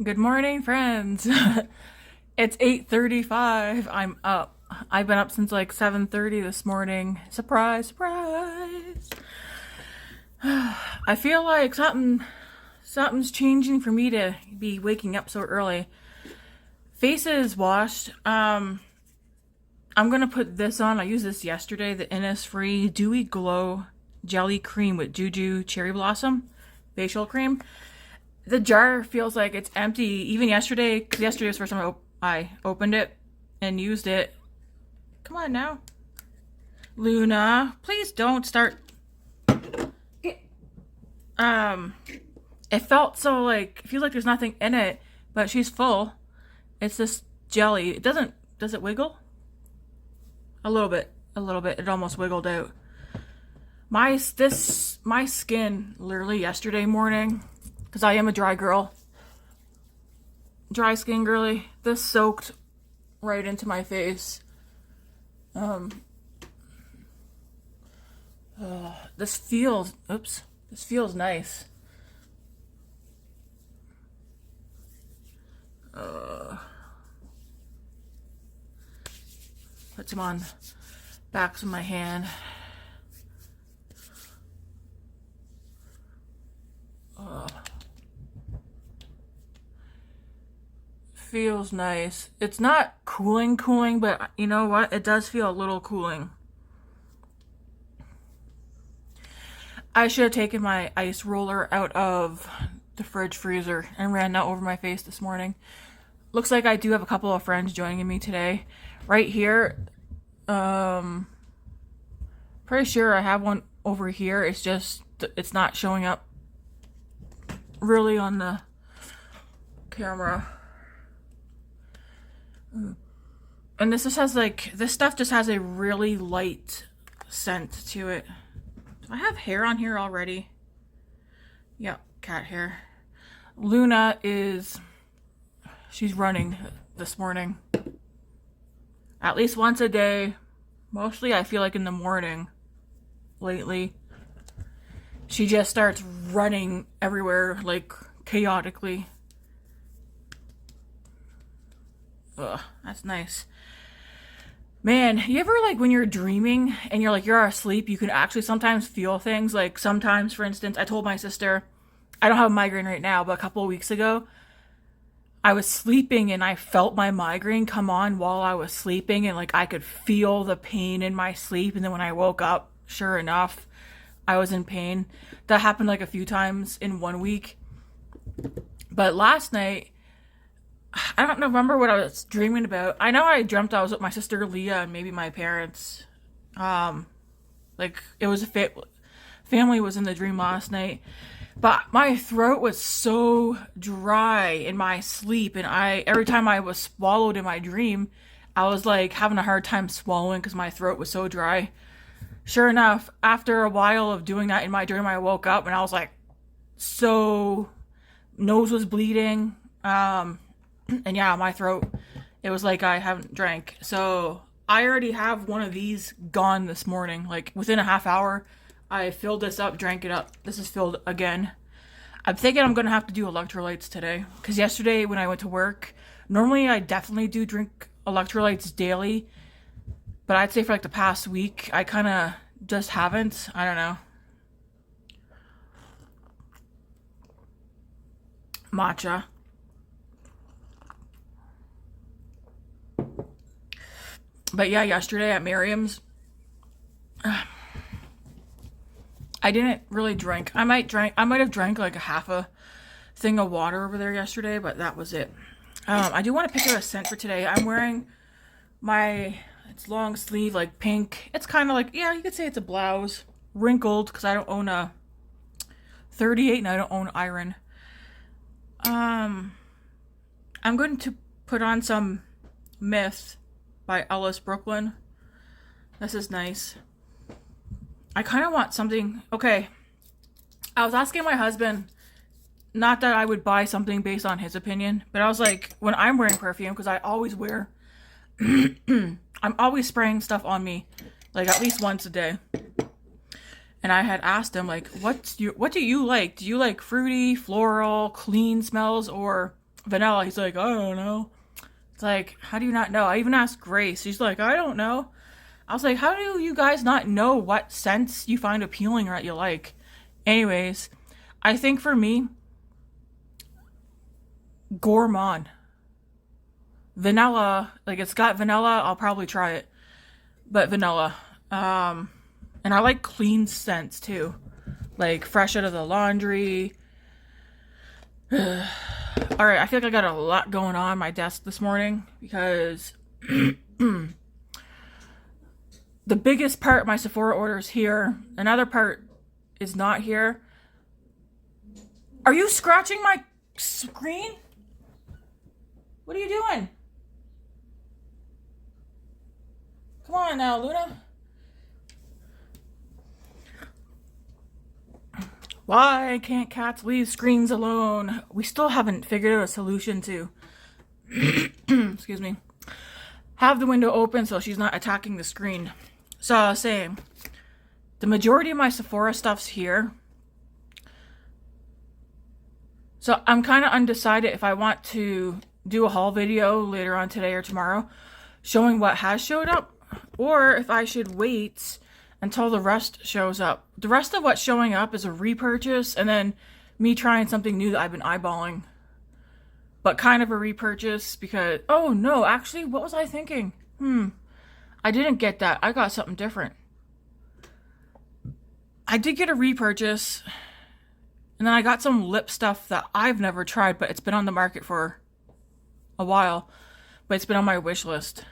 Good morning, friends. It's 8:35. I'm up. I've been up since like 7:30 this morning. Surprise, surprise. I feel like something's changing for me to be waking up so early. Face is washed. I'm gonna put this on. I used this yesterday, the Innisfree Dewy Glow Jelly Cream with Juju Cherry Blossom facial cream. The jar feels like it's empty. Even yesterday, because yesterday was the first time I opened it and used it. Come on now. Luna, please don't start. It felt so like, it feels like there's nothing in it, but she's full. It's this jelly. It doesn't, does it wiggle? A little bit. It almost wiggled out. My skin literally yesterday morning, because I am a dry girl, dry skin girly, this soaked right into my face. This feels nice. Put some on backs of my hand. Feels nice. It's not cooling, but you know what? It does feel a little cooling. I should have taken my ice roller out of the fridge freezer and ran that over my face this morning. Looks like I do have a couple of friends joining me today. Right here, pretty sure I have one over here. It's just, it's not showing up really on the camera. And this just has like, this stuff just has a really light scent to it. Do I have hair on here already? Yep, cat hair. Luna she's running this morning. At least once a day. Mostly I feel like in the morning lately. She just starts running everywhere like chaotically. Ugh, that's nice. Man, you ever like when you're dreaming and you're asleep, you can actually sometimes feel things. Like sometimes, for instance, I told my sister, I don't have a migraine right now, but a couple of weeks ago, I was sleeping and I felt my migraine come on while I was sleeping, and like I could feel the pain in my sleep. And then when I woke up, sure enough, I was in pain. That happened like a few times in 1 week. But last night, I don't remember what I was dreaming about. I know I dreamt I was with my sister Leah and maybe my parents. Like it was family was in the dream last night. But my throat was so dry in my sleep, and every time I was swallowed in my dream, I was like having a hard time swallowing because my throat was so dry. Sure enough, after a while of doing that in my dream, I woke up and I was like, so nose was bleeding. And yeah, my throat, it was like I haven't drank. So I already have one of these gone this morning. Like within a half hour, I filled this up, drank it up. This is filled again. I'm thinking I'm going to have to do electrolytes today. Because yesterday when I went to work, normally I definitely do drink electrolytes daily. But I'd say for like the past week, I kind of just haven't. I don't know. Matcha. But yeah, yesterday at Miriam's, I didn't really drink. I might have drank like a half a thing of water over there yesterday, but that was it. I do want to pick out a scent for today. I'm wearing it's long sleeve, like pink. It's kind of like, yeah, you could say it's a blouse. Wrinkled, because I don't own a 38 and I don't own iron. I'm going to put on some Myth by Ellis Brooklyn. This is nice. I kind of want something. Okay. I was asking my husband, not that I would buy something based on his opinion, but I was like, when I'm wearing perfume, because I always wear, I'm always spraying stuff on me, like at least once a day. And I had asked him, like, what do you like? Do you like fruity, floral, clean smells, or vanilla. He's like, I don't know. It's like, how do you not know? I even asked Grace. She's like, I don't know. I was like, how do you guys not know what scents you find appealing or that you like? Anyways, I think for me, gourmand. Vanilla, like it's got vanilla, I'll probably try it. But vanilla. And I like clean scents too. Like fresh out of the laundry. Alright, I feel like I got a lot going on my desk this morning because the biggest part of my Sephora order is here. Another part is not here. Are you scratching my screen? What are you doing? Come on now, Luna. Why can't cats leave screens alone? We still haven't figured out a solution to, excuse me, have the window open so she's not attacking the screen. So I was saying, the majority of my Sephora stuff's here. So I'm kind of undecided if I want to do a haul video later on today or tomorrow showing what has showed up, or if I should wait until the rest shows up. The rest of what's showing up is a repurchase and then me trying something new that I've been eyeballing. But kind of a repurchase because, oh no, actually, what was I thinking? I didn't get that. I got something different. I did get a repurchase and then I got some lip stuff that I've never tried, but it's been on the market for a while. But it's been on my wish list.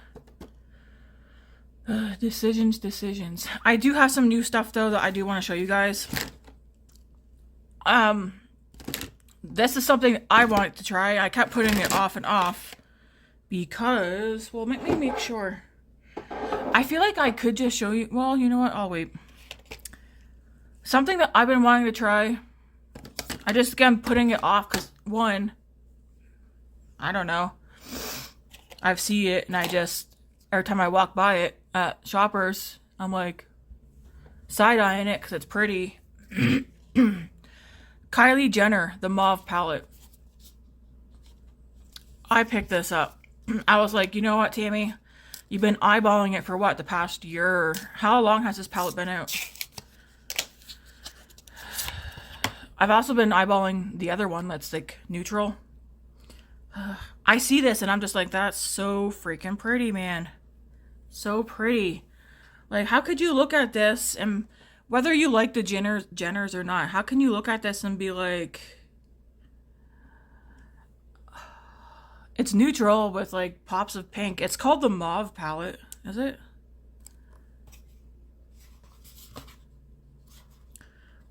Decisions. I do have some new stuff though that I do want to show you guys. This is something I wanted to try. I kept putting it off and off because, well, let me make sure. I feel like I could just show you. Well, you know what? I'll wait. Something that I've been wanting to try. I just, again, putting it off because, one, I don't know. I've seen it and I just, every time I walk by it at Shoppers, I'm like side-eyeing it because it's pretty. Kylie Jenner, the Mauve palette. I picked this up. I was like, you know what, Tammy? You've been eyeballing it for what, the past year? How long has this palette been out? I've also been eyeballing the other one that's like neutral. I see this and I'm just like, that's so freaking pretty, man. So pretty. Like, how could you look at this and whether you like the Jenners or not, how can you look at this and be like, it's neutral with like pops of pink. It's called the Mauve palette, is it?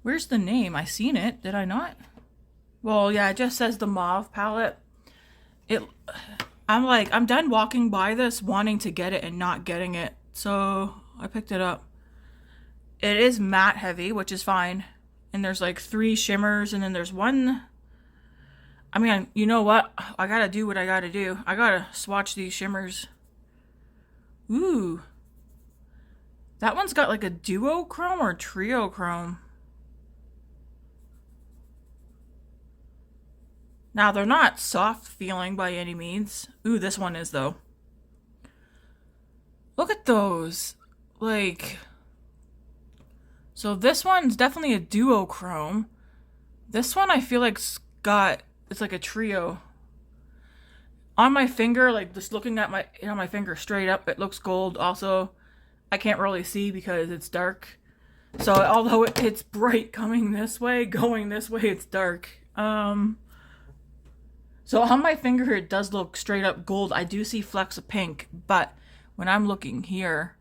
Where's the name? I seen it. Did I not? Well, yeah, it just says the Mauve palette. I'm like, I'm done walking by this wanting to get it and not getting it. So I picked it up. It is matte heavy, which is fine. And there's like 3 shimmers and then there's one. I mean, you know what? I gotta do what I gotta do. I gotta swatch these shimmers. Ooh. That one's got like a duochrome or triochrome. Now, they're not soft feeling by any means. Ooh, this one is, though. Look at those. Like, so this one's definitely a duochrome. This one I feel like it's like a trio. On my finger, like just looking at my finger straight up, it looks gold. Also, I can't really see because it's dark. So although it's bright coming this way, going this way, it's dark. So on my finger, it does look straight up gold. I do see flecks of pink, but when I'm looking here,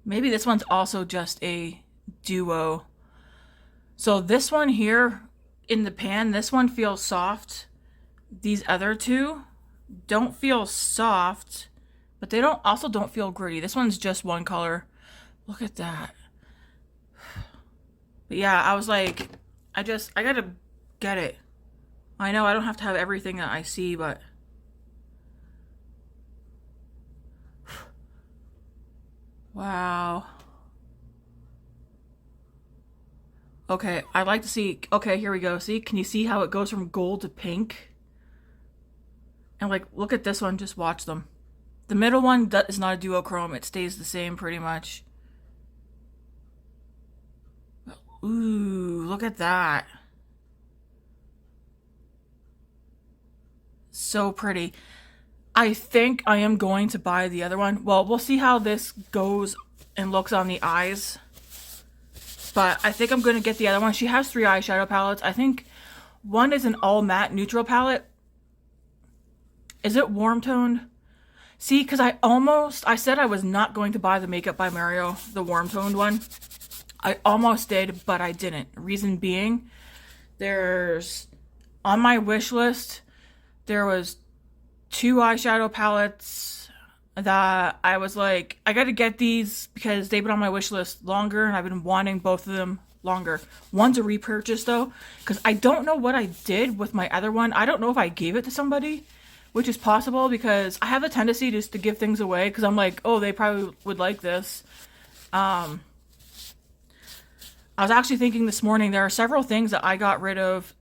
maybe this one's also just a duo. So this one here in the pan, this one feels soft. These other two don't feel soft, but they also don't feel gritty. This one's just one color. Look at that. But yeah, I was like, I gotta get it. I know I don't have to have everything that I see, but wow. Okay, I'd like to see. Okay, here we go. See, can you see how it goes from gold to pink? And like, look at this one. Just watch them. The middle one is not a duochrome. It stays the same pretty much. Ooh, look at that. So pretty. I think I am going to buy the other one. Well, we'll see how this goes and looks on the eyes. But I think I'm going to get the other one. She has 3 eyeshadow palettes. I think one is an all matte neutral palette. Is it warm toned? See, because I said I was not going to buy the Makeup by Mario, the warm toned one. I almost did, but I didn't. Reason being, there's, on my wish list, there was 2 eyeshadow palettes that I was like, I gotta get these because they've been on my wish list longer and I've been wanting both of them longer. One's a repurchase though, because I don't know what I did with my other one. I don't know if I gave it to somebody, which is possible because I have a tendency just to give things away because I'm like, oh, they probably would like this. I was actually thinking this morning, there are several things that I got rid of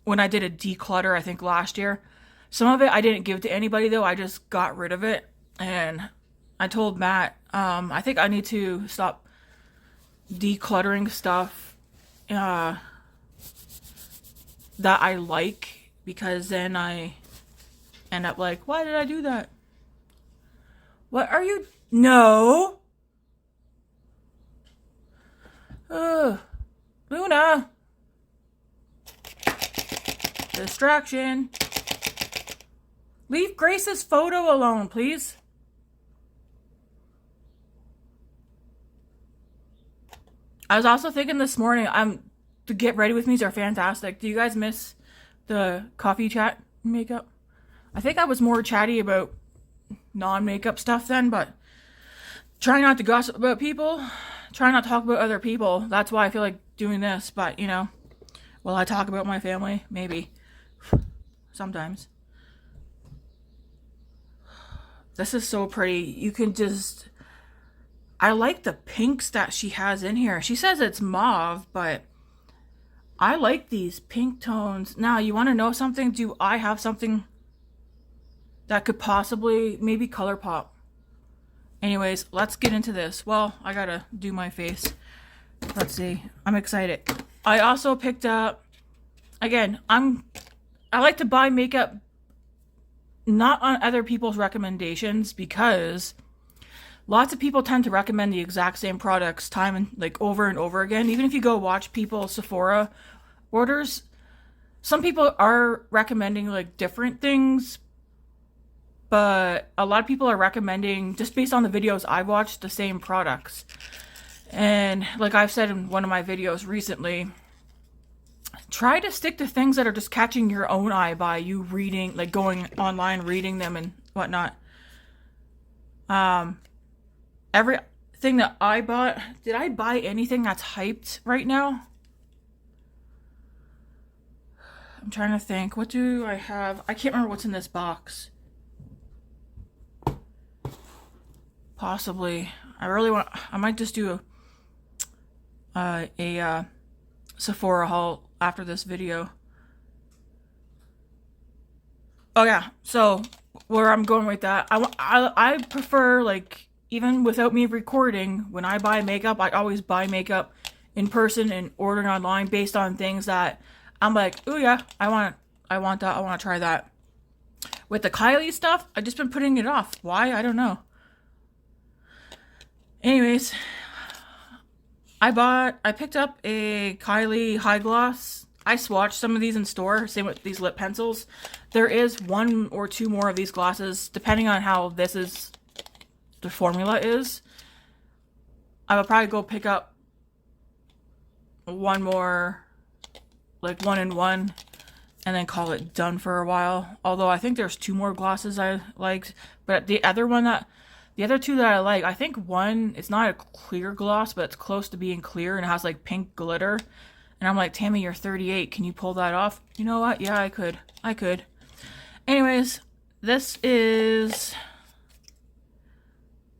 when I did a declutter, I think last year. Some of it I didn't give to anybody though, I just got rid of it. And I told Matt, I think I need to stop decluttering stuff that I like, because then I end up like, why did I do that? What are you? No. Luna. Distraction. Leave Grace's photo alone, please. I was also thinking this morning, the Get Ready With Me's are fantastic. Do you guys miss the coffee chat makeup? I think I was more chatty about non-makeup stuff then, but try not to gossip about people. Try not to talk about other people. That's why I feel like doing this, but you know, will I talk about my family? Maybe. Sometimes. This is so pretty. You can just... I like the pinks that she has in here. She says it's mauve, but I like these pink tones. Now, you want to know something? Do I have something that could possibly... Maybe Colorpop. Anyways, let's get into this. Well, I gotta do my face. Let's see. I'm excited. I also picked up... Again, I like to buy makeup not on other people's recommendations, because lots of people tend to recommend the exact same products time and like over and over again. Even if you go watch people's Sephora orders, some people are recommending like different things, but a lot of people are recommending, just based on the videos I've watched, the same products. And like I've said in one of my videos recently, try to stick to things that are just catching your own eye by you reading, like going online, reading them and whatnot. Everything that I bought, did I buy anything that's hyped right now? I'm trying to think. What do I have? I can't remember what's in this box. Possibly. I might just do a Sephora haul after this video. Oh yeah, so where I'm going with that, I prefer, like, even without me recording, when I buy makeup, I always buy makeup in person and ordering online based on things that I'm like, oh yeah, I want that, I want to try that. With the Kylie stuff, I've just been putting it off. Why? I don't know. Anyways, I picked up a Kylie high gloss. I swatched some of these in store, same with these lip pencils. There is 1 or 2 more of these glosses, depending on how the formula is. I will probably go pick up 1 more, like 1 in 1, and then call it done for a while. Although I think there's 2 more glosses I liked, but the other 2 that I like, I think one, it's not a clear gloss, but it's close to being clear, and it has like pink glitter. And I'm like, Tammy, you're 38. Can you pull that off? You know what? Yeah, I could. Anyways, this is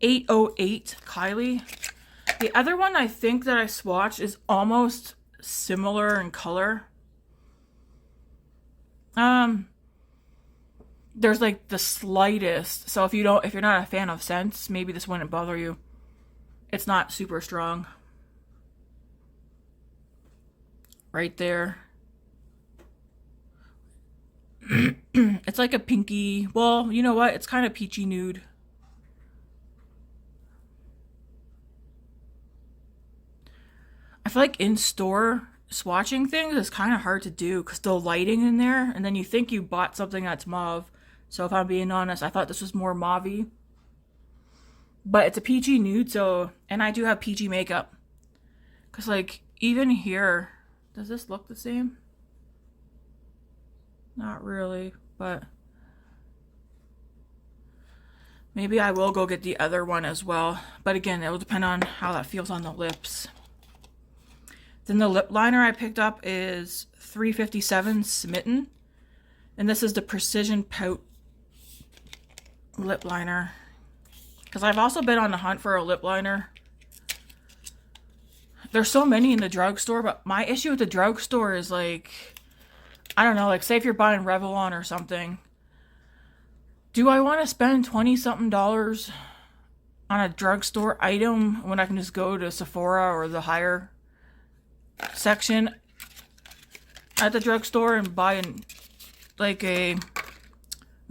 808 Kylie. The other one I think that I swatched is almost similar in color. There's like the slightest, so if you're not a fan of scents, maybe this wouldn't bother you. It's not super strong. Right there. It's like a pinky, well, you know what? It's kind of peachy nude. I feel like in store swatching things is kind of hard to do because the lighting in there, and then you think you bought something that's mauve. So if I'm being honest, I thought this was more mauve-y. But it's a peachy nude, so, and I do have peachy makeup. Because like, even here, does this look the same? Not really, but maybe I will go get the other one as well. But again, it will depend on how that feels on the lips. Then the lip liner I picked up is 357 Smitten. And this is the Precision Pout lip liner. Because I've also been on the hunt for a lip liner. There's so many in the drugstore, but my issue with the drugstore is like, I don't know, like say if you're buying Revelon or something. Do I want to spend 20-something on a drugstore item when I can just go to Sephora or the higher section at the drugstore and buy like a, what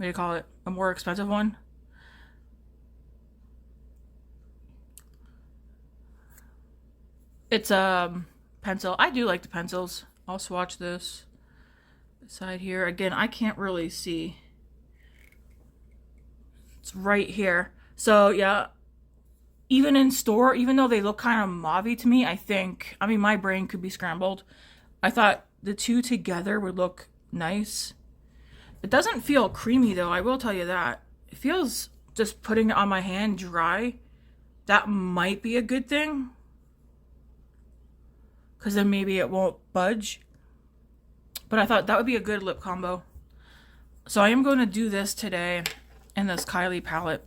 do you call it, a more expensive one? It's a pencil. I do like the pencils. I'll swatch this side here. Again, I can't really see. It's right here. So yeah, even in store, even though they look kind of mauve-y to me, I mean, my brain could be scrambled. I thought the two together would look nice. It doesn't feel creamy though, I will tell you that. It feels, just putting it on my hand dry, that might be a good thing. Because then maybe it won't budge. But I thought that would be a good lip combo. So I am going to do this today in this Kylie palette.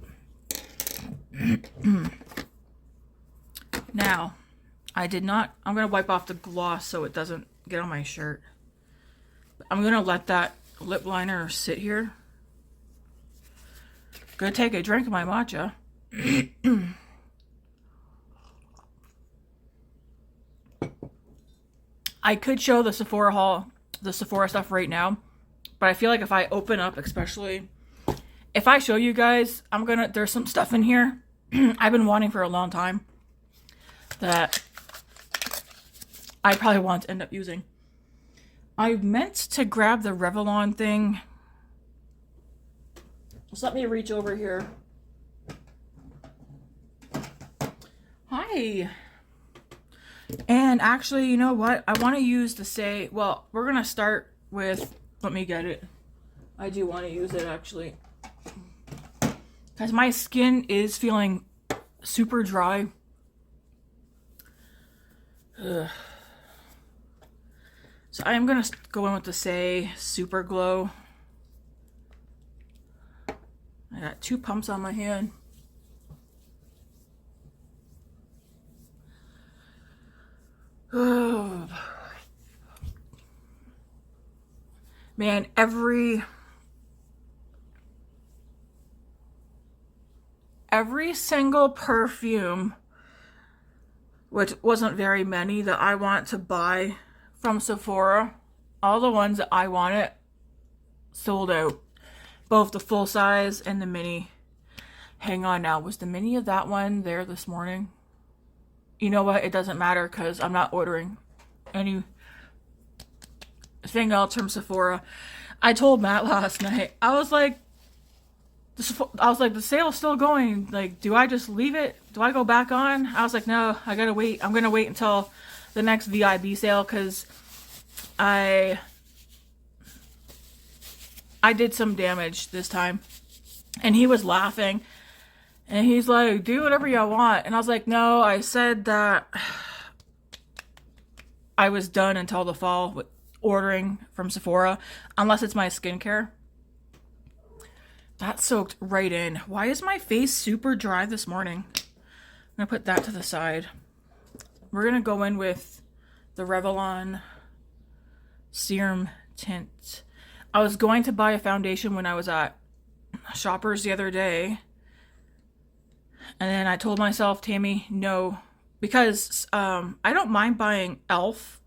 Now, I'm going to wipe off the gloss so it doesn't get on my shirt. I'm going to let that lip liner sit here. Gonna take a drink of my matcha. I could show the Sephora haul, the Sephora stuff right now, but I feel like if I open up, especially, if I show you guys, there's some stuff in here I've been wanting for a long time that I probably want to end up using. I meant to grab the Revelon thing. Just let me reach over here. Hi. And actually, you know what? I want to use the Saie. Well, we're going to start with, let me get it. I do want to use it actually. Because my skin is feeling super dry. Ugh. So I am going to go in with the Saie Super Glow. I got 2 pumps on my hand. Oh. Man, every single perfume, which wasn't very many, that I want to buy from Sephora, all the ones that I wanted sold out. Both the full size and the mini. Hang on now, was the mini of that one there this morning? You know what? It doesn't matter because I'm not ordering anything else from Sephora. I told Matt last night, I was like, the sale's still going. Like, do I just leave it? Do I go back on? I was like, no, I gotta wait. I'm gonna wait until the next VIB sale because I did some damage this time. And he was laughing. And he's like, do whatever you want. And I was like, no, I said that I was done until the fall with ordering from Sephora. Unless it's my skincare. That soaked right in. Why is my face super dry this morning? I'm going to put that to the side. we're going to go in with the Revelon Serum Tint. I was going to buy a foundation when I was at Shoppers the other day. And then I told myself, Tammy, no. Because I don't mind buying e.l.f.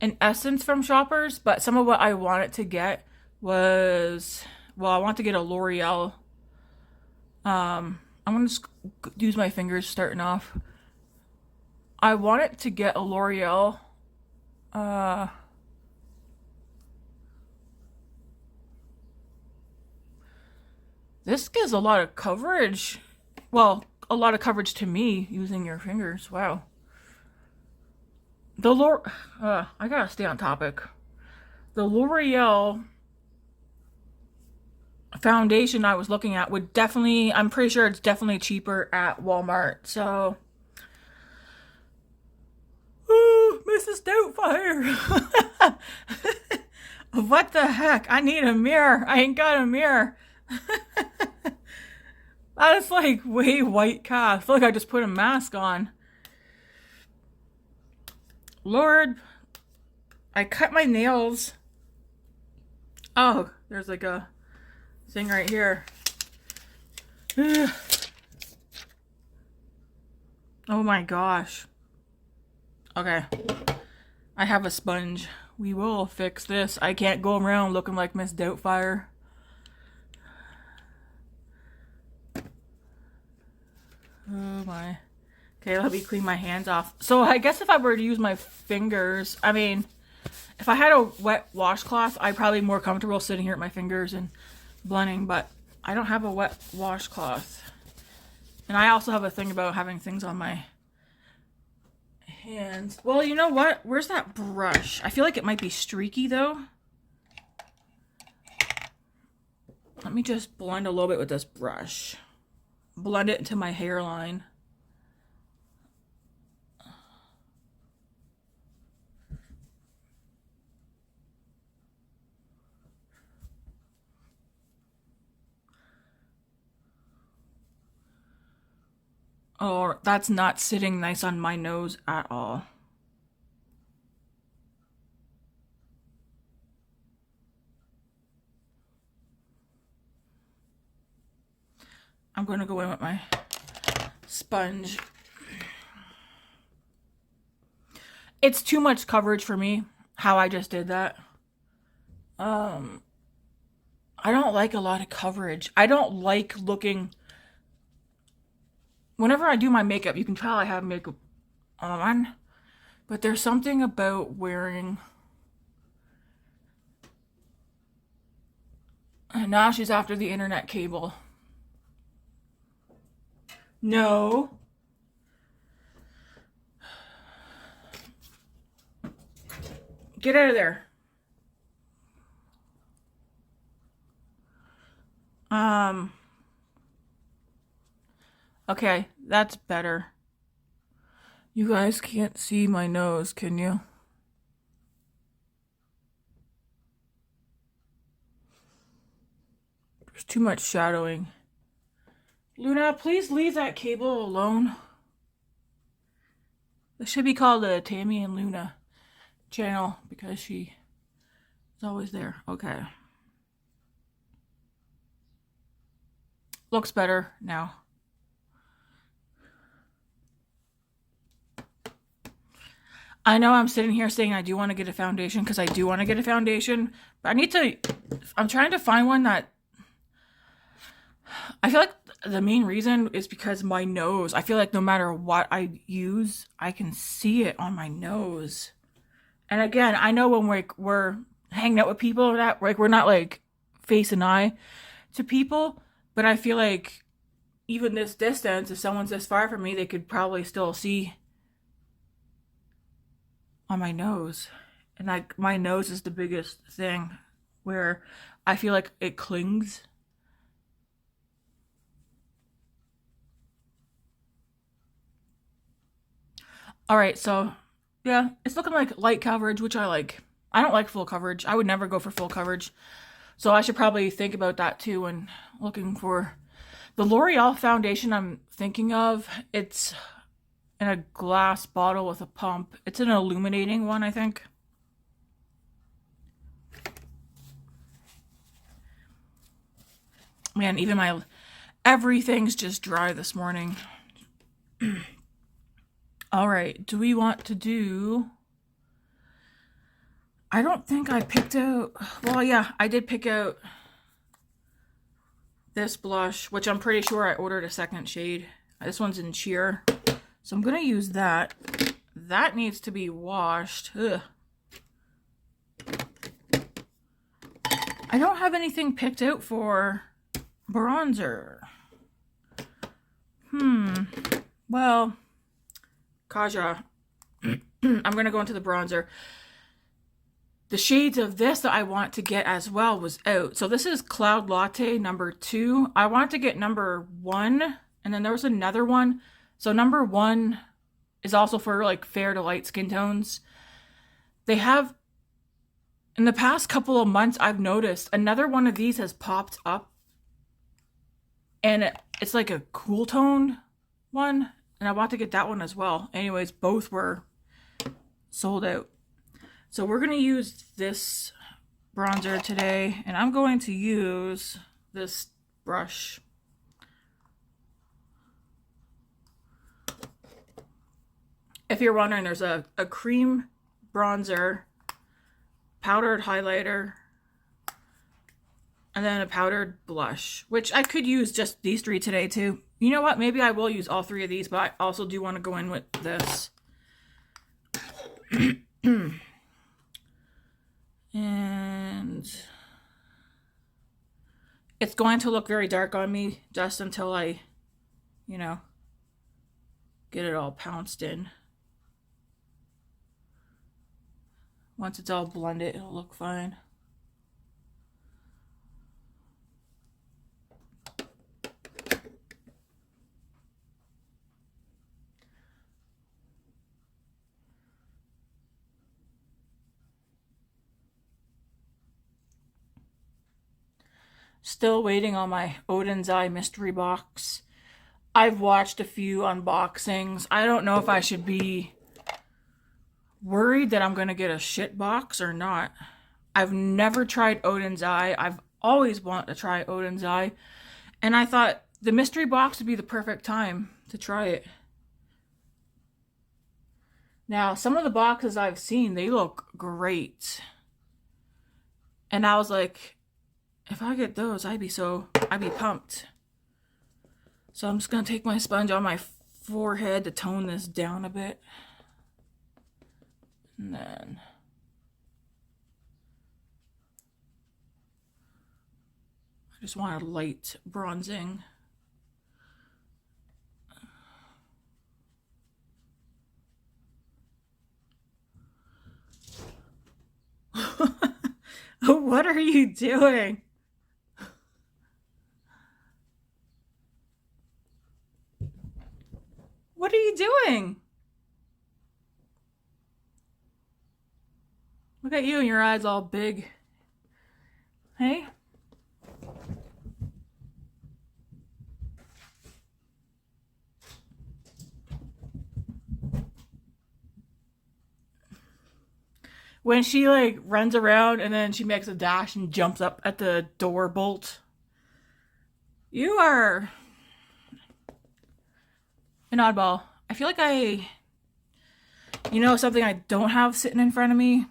and Essence from Shoppers. But some of what I wanted to get was... Well, I want to get a L'Oreal. I'm going to just use my fingers starting off. I wanted to get a L'Oreal. This gives a lot of coverage. Well, a lot of coverage to me using your fingers. Wow. I gotta stay on topic. The L'Oreal foundation I was looking at would definitely, I'm pretty sure it's definitely cheaper at Walmart. So, ooh, Mrs. Doubtfire. What the heck? I need a mirror. I ain't got a mirror. That is like way white cast. I feel like I just put a mask on. Lord, I cut my nails. Oh, there's like a thing right here. Oh my gosh. Okay. I have a sponge. We will fix this. I can't go around looking like Miss Doubtfire. Oh my. Okay, let me clean my hands off. So I guess if I were to use my fingers, I mean, if I had a wet washcloth, I'd probably be more comfortable sitting here at my fingers and blending, but I don't have a wet washcloth. And I also have a thing about having things on my hands. Well, you know what? Where's that brush? I feel like it might be streaky though. Let me just blend a little bit with this brush. Blend it into my hairline. Oh, that's not sitting nice on my nose at all. I'm going to go in with my sponge. It's too much coverage for me, how I just did that. I don't like a lot of coverage. I don't like looking... Whenever I do my makeup, you can tell I have makeup on. But there's something about wearing... And now she's after the internet cable. No. Get out of there. Okay, that's better. You guys can't see my nose, can you? There's too much shadowing. Luna, please leave that cable alone. This should be called the Tammy and Luna channel because she is always there. Okay. Looks better now. I know I'm sitting here saying I do want to get a foundation because I do want to get a foundation, but I'm trying to find one that, I feel like the main reason is because my nose, I feel like no matter what I use, I can see it on my nose. And again, I know when we're hanging out with people that like we're not like face and eye to people, but I feel like even this distance, if someone's this far from me, they could probably still see on my nose. And like my nose is the biggest thing where I feel like it clings. All right, so yeah, it's looking like light coverage, which I like. I don't like full coverage. I would never go for full coverage. So I should probably think about that too when looking for the L'Oreal foundation I'm thinking of. It's in a glass bottle with a pump. It's an illuminating one, I think. Man, even everything's just dry this morning. All right, do we want to do... I don't think I picked out... Well, yeah, I did pick out this blush, which I'm pretty sure I ordered a second shade. This one's in Cheer. So I'm going to use that. That needs to be washed. Ugh. I don't have anything picked out for bronzer. Well, Kaja, I'm going to go into the bronzer. The shades of this that I want to get as well was out. So this is Cloud Latte number 2. I want to get number 1, and then there was another one. So number 1 is also for like fair to light skin tones. They have, in the past couple of months, I've noticed another one of these has popped up. And it's like a cool tone one. And I want to get that one as well. Anyways, both were sold out. So we're going to use this bronzer today, and I'm going to use this brush. If you're wondering, there's a cream bronzer, powdered highlighter, and then a powdered blush, which I could use just these 3 today too. You know what? Maybe I will use all 3 of these, but I also do want to go in with this. And it's going to look very dark on me just until I, you know, get it all pounced in. Once it's all blended, it'll look fine. Still waiting on my Odin's Eye mystery box. I've watched a few unboxings. I don't know if I should be worried that I'm going to get a shit box or not. I've never tried Odin's Eye. I've always wanted to try Odin's Eye. And I thought the mystery box would be the perfect time to try it. Now, some of the boxes I've seen, they look great. And I was like, if I get those, I'd be pumped. So I'm just going to take my sponge on my forehead to tone this down a bit. And then I just want a light bronzing. What are you doing? What are you doing? Look at you and your eyes all big. Hey? When she like runs around and then she makes a dash and jumps up at the door bolt. You are an oddball. I feel like something I don't have sitting in front of me.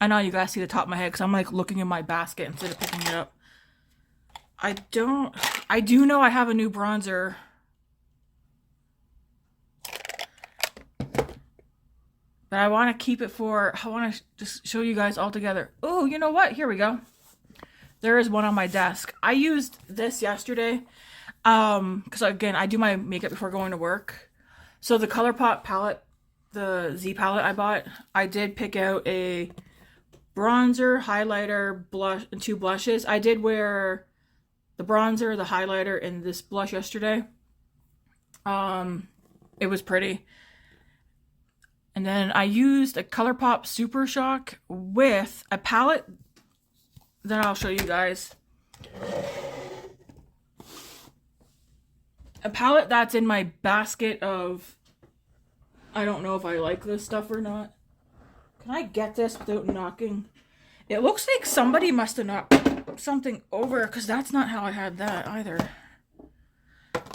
I know you guys see the top of my head because I'm like looking in my basket instead of picking it up. I do know I have a new bronzer. But I want to keep it I want to just show you guys all together. Oh, you know what? Here we go. There is one on my desk. I used this yesterday. Because again, I do my makeup before going to work. So the Colorpop palette, the Z palette I bought, I did pick out a bronzer, highlighter, blush, and 2 blushes. I did wear the bronzer, the highlighter, and this blush yesterday. It was pretty. And then I used a Colorpop Super Shock with a palette that I'll show you guys. a palette that's in my basket of, I don't know if I like this stuff or not. Can I get this without knocking? It looks like somebody must have knocked something over, because that's not how I had that either.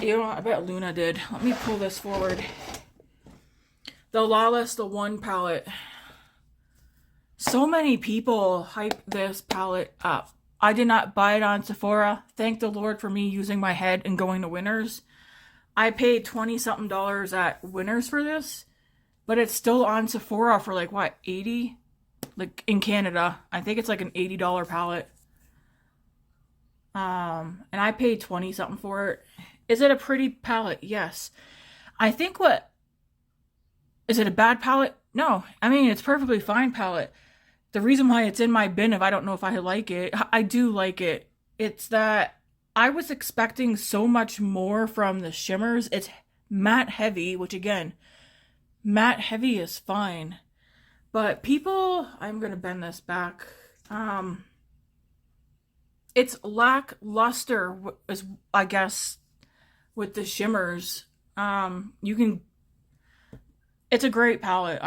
You know what? I bet Luna did. Let me pull this forward. The Lawless, the One palette. So many people hype this palette up. I did not buy it on Sephora. Thank the Lord for me using my head and going to Winners. I paid $20-something at Winners for this, but it's still on Sephora for like, what, $80? Like in Canada. I think it's like an $80 palette. And I paid $20-something for it. Is it a pretty palette? Yes. I think is it a bad palette? No. I mean, it's perfectly fine palette. The reason why it's in my bin, if I don't know if I like it, I do like it. It's that I was expecting so much more from the shimmers. It's matte heavy, which again, matte heavy is fine. But people, I'm going to bend this back. It's lackluster, is, I guess, with the shimmers. It's a great palette.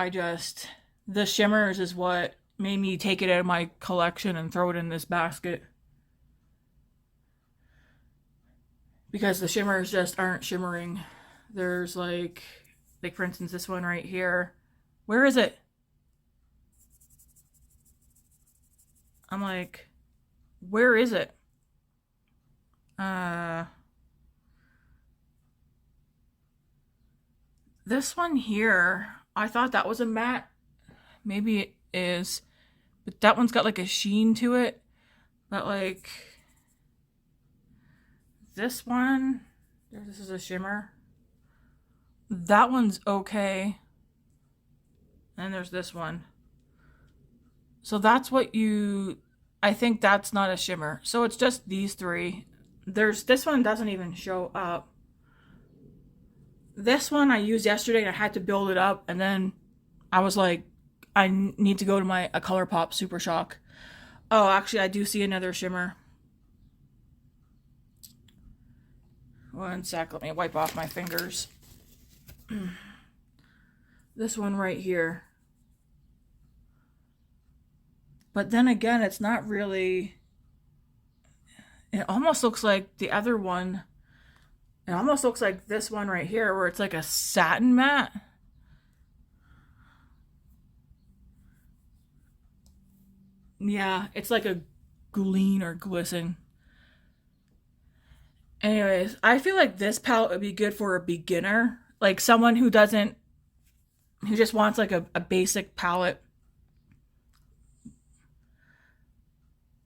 The shimmers is what made me take it out of my collection and throw it in this basket. Because the shimmers just aren't shimmering. There's like for instance, this one right here. Where is it? I'm like, where is it? This one here, I thought that was a matte. Maybe it is. But that one's got like a sheen to it. But like, this one, this is a shimmer. That one's okay. And there's this one. So that's what I think that's not a shimmer. So it's just these three. This one doesn't even show up. This one I used yesterday and I had to build it up, and then I was like, I need to go to a Colorpop Super Shock. Oh, actually I do see another shimmer. One sec, let me wipe off my fingers. This one right here. But then again, it's not really, it almost looks like the other one. It almost looks like this one right here, where it's like a satin matte. Yeah, it's like a gleam or glisten. Anyways, I feel like this palette would be good for a beginner. Like someone who just wants like a basic palette.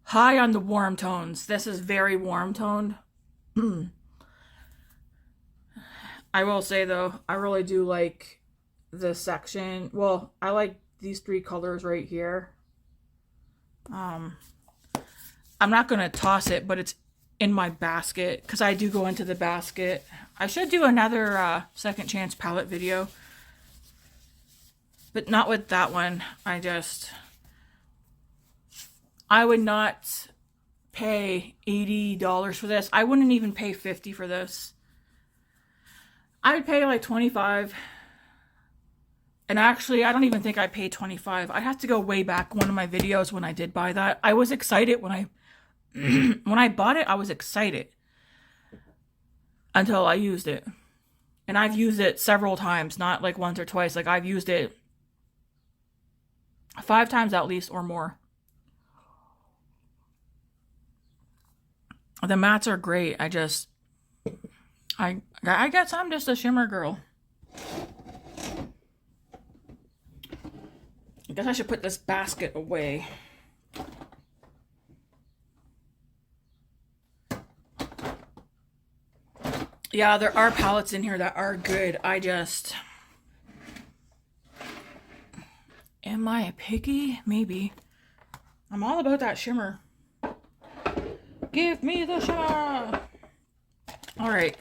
High on the warm tones. This is very warm toned. I will say though, I really do like this section. Well, I like these three colors right here. I'm not going to toss it, but it's in my basket because I do go into the basket. I should do another second chance palette video, but not with that one. I would not pay $80 for this. I wouldn't even pay $50 for this. I would pay like $25. And actually, I don't even think I paid $25. I have to go way back one of my videos when I did buy that. I was excited when I when I bought it. I was excited until I used it. And I've used it several times, not like once or twice. Like I've used it 5 times at least or more. The mattes are great. I guess I'm just a shimmer girl. I guess I should put this basket away. Yeah, there are palettes in here that are good. Am I picky? Maybe. I'm all about that shimmer. Give me the shimmer! Alright.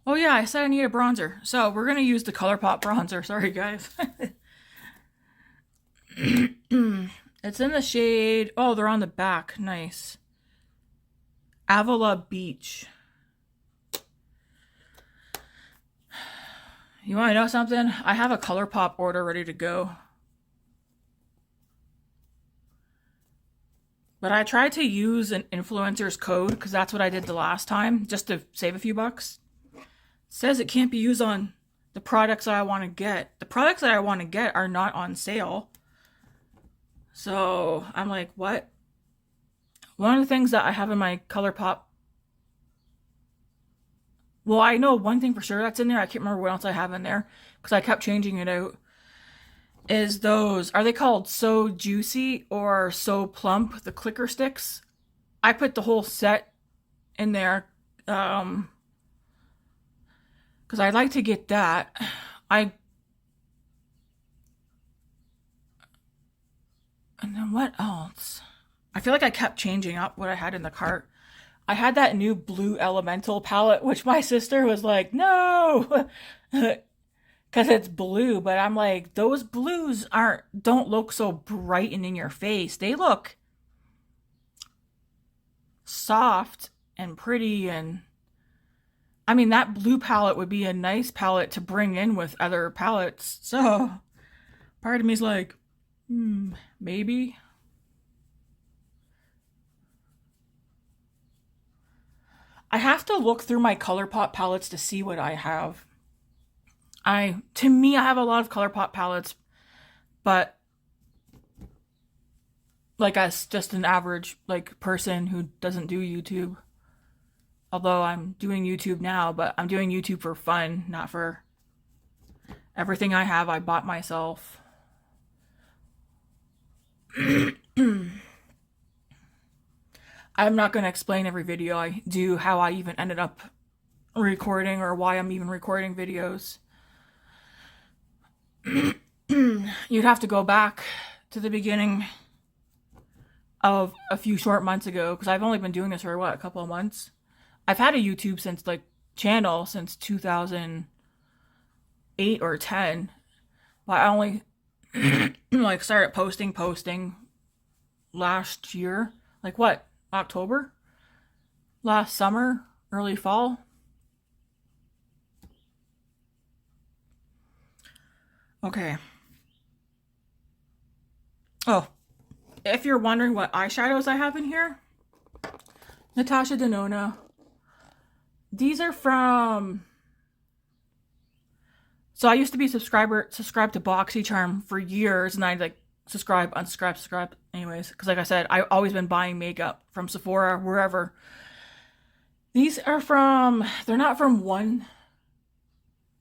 Oh yeah, I said I need a bronzer. So we're going to use the Colorpop bronzer. Sorry guys. It's in the shade... Oh, they're on the back. Nice. Avila Beach. You want to know something? I have a Colorpop order ready to go. But I tried to use an influencer's code because that's what I did the last time, just to save a few bucks. It says it can't be used on the products that I want to get. The products that I want to get are not on sale. So I'm like, what? One of the things that I have in my Colorpop, well, I know one thing for sure that's in there. I can't remember what else I have in there because I kept changing it out. Is those, are they called So Juicy or So Plump, the clicker sticks? I put the whole set in there because I'd like to get that. And then what else? I feel like I kept changing up what I had in the cart. I had that new blue elemental palette, which my sister was like, no, because it's blue. But I'm like, those blues don't look so bright and in your face. They look soft and pretty. And I mean, that blue palette would be a nice palette to bring in with other palettes. So part of me's like, maybe. I have to look through my Colorpop palettes to see what I have. To me, I have a lot of Colorpop palettes, but like as just an average like person who doesn't do YouTube. Although I'm doing YouTube now, but I'm doing YouTube for fun, not for everything I have I bought myself. I'm not going to explain every video I do how I even ended up recording or why I'm even recording videos. You'd have to go back to the beginning of a few short months ago because I've only been doing this for what, a couple of months. I've had a YouTube channel since 2008 or 10, but I only started posting last year. Like what? October? Last summer? Early fall? Okay. Oh, if you're wondering what eyeshadows I have in here, Natasha Denona. These are from... So I used to be subscribed to BoxyCharm for years, and I'd subscribe, unsubscribe. Anyways, because like I said, I've always been buying makeup from Sephora, wherever. These are from... They're not from one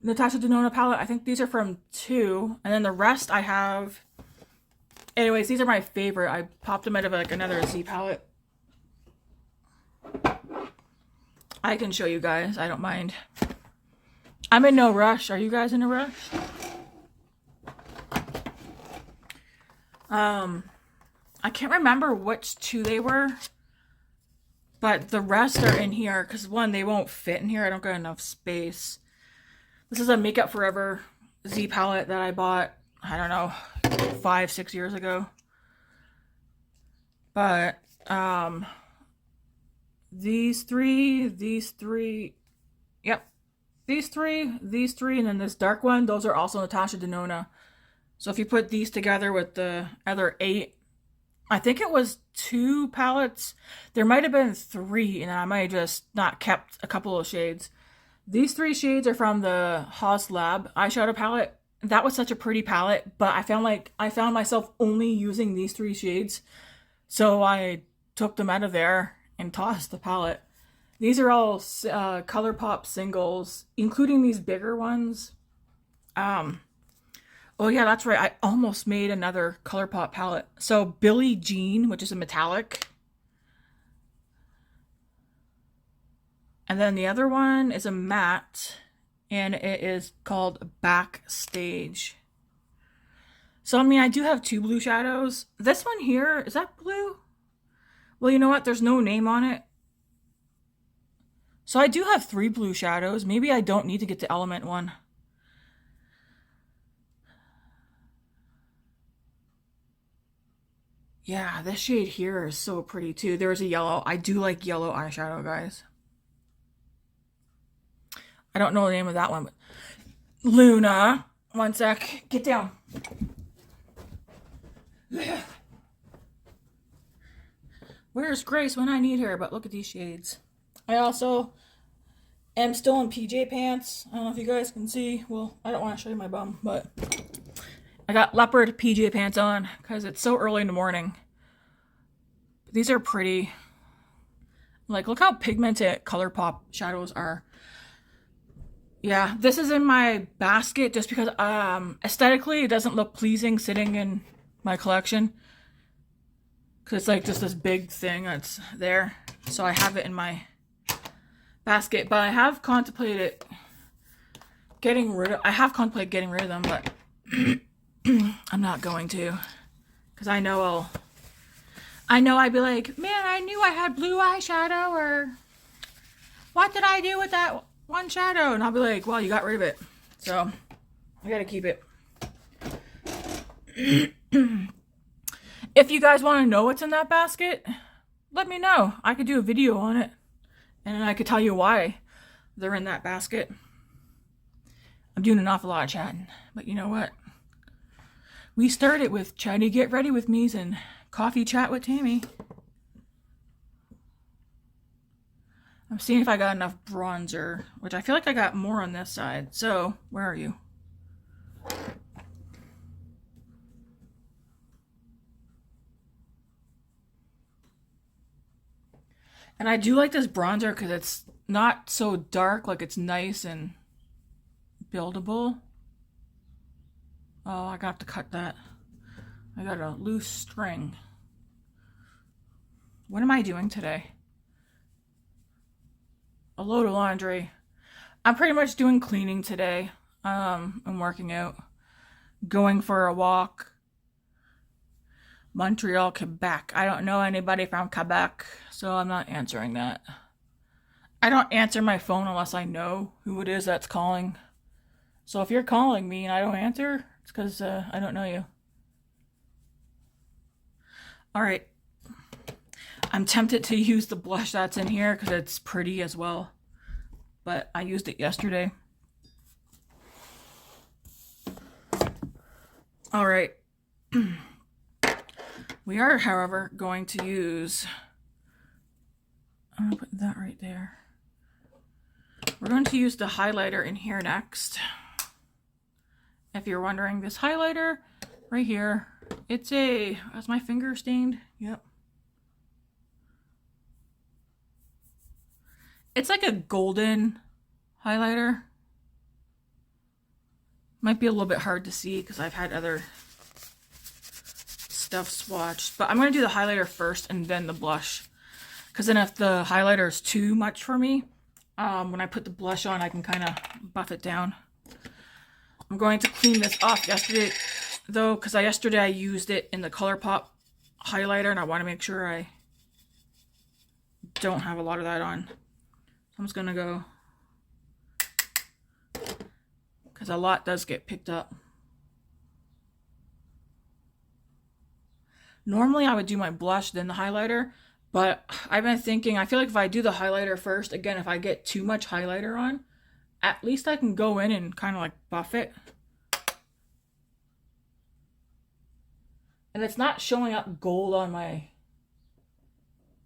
Natasha Denona palette. I think these are from two, and then the rest I have... Anyways, these are my favorite. I popped them out of another Z palette. I can show you guys. I don't mind. I'm in no rush. Are you guys in a rush? I can't remember which two they were, but the rest are in here because one, they won't fit in here. I don't got enough space. This is a Makeup Forever Z palette that I bought, I don't know, 5-6 years ago. But these three, yep, these three, and then this dark one, those are also Natasha Denona. So if you put these together with the other 8, I think it was 2 palettes. There might have been 3, and I might have just not kept a couple of shades. These 3 shades are from the Haus Lab eyeshadow palette. That was such a pretty palette, but I found myself only using these 3 shades. So I took them out of there and tossed the palette. These are all Colorpop singles, including these bigger ones. Oh yeah, that's right. I almost made another Colorpop palette. So Billie Jean, which is a metallic. And then the other one is a matte, and it is called Backstage. So, I mean, I do have 2 blue shadows. This one here, is that blue? Well, you know what? There's no name on it. So I do have 3 blue shadows. Maybe I don't need to get the Element one. Yeah, this shade here is so pretty too. There's a yellow. I do like yellow eyeshadow, guys. I don't know the name of that one, but Luna. One sec. Get down. Where's Grace when I need her? But look at these shades. I also am still in PJ pants. I don't know if you guys can see. Well, I don't want to show you my bum, but I got leopard PJ pants on because it's so early in the morning. These are pretty. Like, look how pigmented Colorpop shadows are. Yeah, this is in my basket just because aesthetically it doesn't look pleasing sitting in my collection. Because it's like just this big thing that's there. So I have it in my basket. But I have contemplated getting rid of them, but I'm not going to. Because I know I'd be like, man, I knew I had blue eyeshadow, or what did I do with that one shadow? And I'll be like, well, you got rid of it. So I gotta keep it. If you guys want to know what's in that basket, let me know. I could do a video on it. And I could tell you why they're in that basket. I'm doing an awful lot of chatting. But you know what? We started with chatty get ready with me's and coffee chat with Tammy. I'm seeing if I got enough bronzer, which I feel like I got more on this side. So, where are you? And I do like this bronzer because it's not so dark, like it's nice and buildable. Oh, I got to cut that. I got a loose string. What am I doing today? A load of laundry. I'm pretty much doing cleaning today. I'm working out. Going for a walk. Montreal, Quebec. I don't know anybody from Quebec, so I'm not answering that. I don't answer my phone unless I know who it is that's calling. So if you're calling me and I don't answer, it's because I don't know you. Alright. I'm tempted to use the blush that's in here because it's pretty as well. But I used it yesterday. Alright. We are, however, going to use... I'm going to put that right there. We're going to use the highlighter in here next. If you're wondering, this highlighter right here, it's a... Is my finger stained? Yep. It's like a golden highlighter. Might be a little bit hard to see because I've had other stuff swatched. But I'm going to do the highlighter first and then the blush. Because then if the highlighter is too much for me, when I put the blush on, I can kind of buff it down. I'm going to clean this off yesterday, though, because yesterday I used it in the Colorpop highlighter, and I want to make sure I don't have a lot of that on. I'm just going to go, because a lot does get picked up. Normally I would do my blush, then the highlighter, but I've been thinking, I feel like if I do the highlighter first, again, if I get too much highlighter on, at least I can go in and kind of like buff it. And it's not showing up gold on my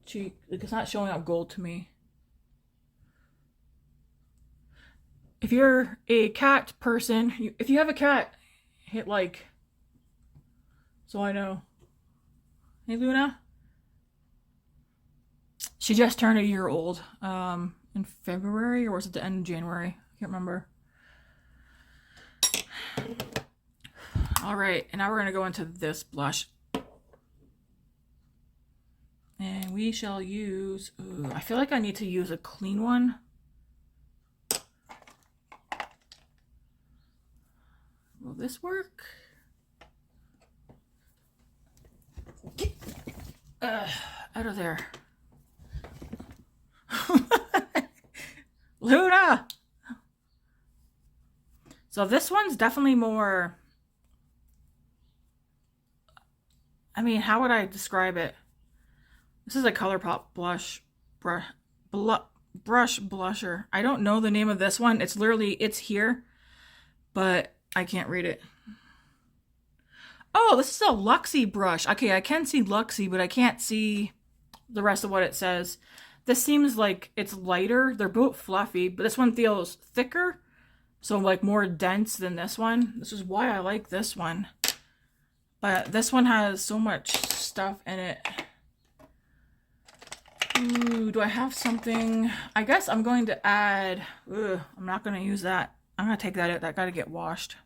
cheek. Like, it's not showing up gold to me. If you're a cat person, if you have a cat, hit like, so I know. Hey, Luna? She just turned 1 year old in February, or was it the end of January? I can't remember. All right, and now we're going to go into this blush. And we shall use, ooh, I feel like I need to use a clean one. Will this work? Get out of there. Luna! So this one's definitely more, I mean, how would I describe it? This is a Colorpop brush blusher. I don't know the name of this one. It's literally, it's here. but I can't read it. Oh, this is a Luxie brush. Okay, I can see Luxie, but I can't see the rest of what it says. This seems like it's lighter. They're both fluffy, but this one feels thicker. So like more dense than this one. This is why I like this one. But this one has so much stuff in it. Ooh, do I have something? I guess I'm going to add... Ugh, I'm not going to use that. I'm going to take that out. That got to get washed.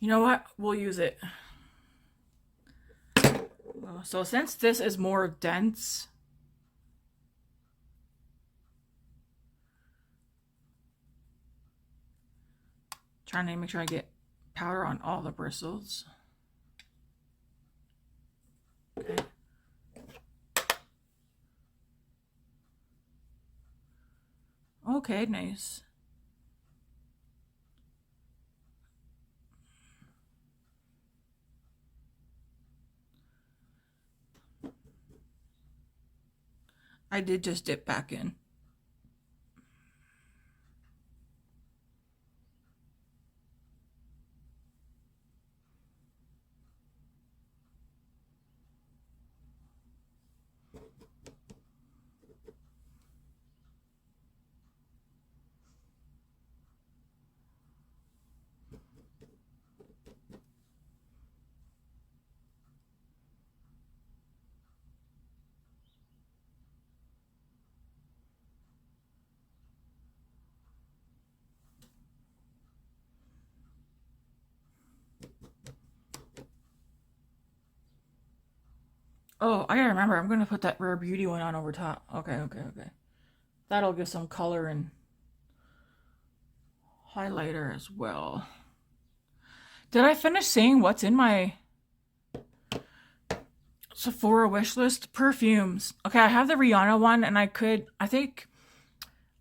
You know what? We'll use it. So since this is more dense... Trying to make sure I get powder on all the bristles. Okay. Okay, nice. I did just dip back in. Oh, I gotta remember, I'm gonna put that Rare Beauty one on over top. Okay. That'll give some color and highlighter as well. Did I finish saying what's in my Sephora wish list? Perfumes. Okay, I have the Rihanna one, and I think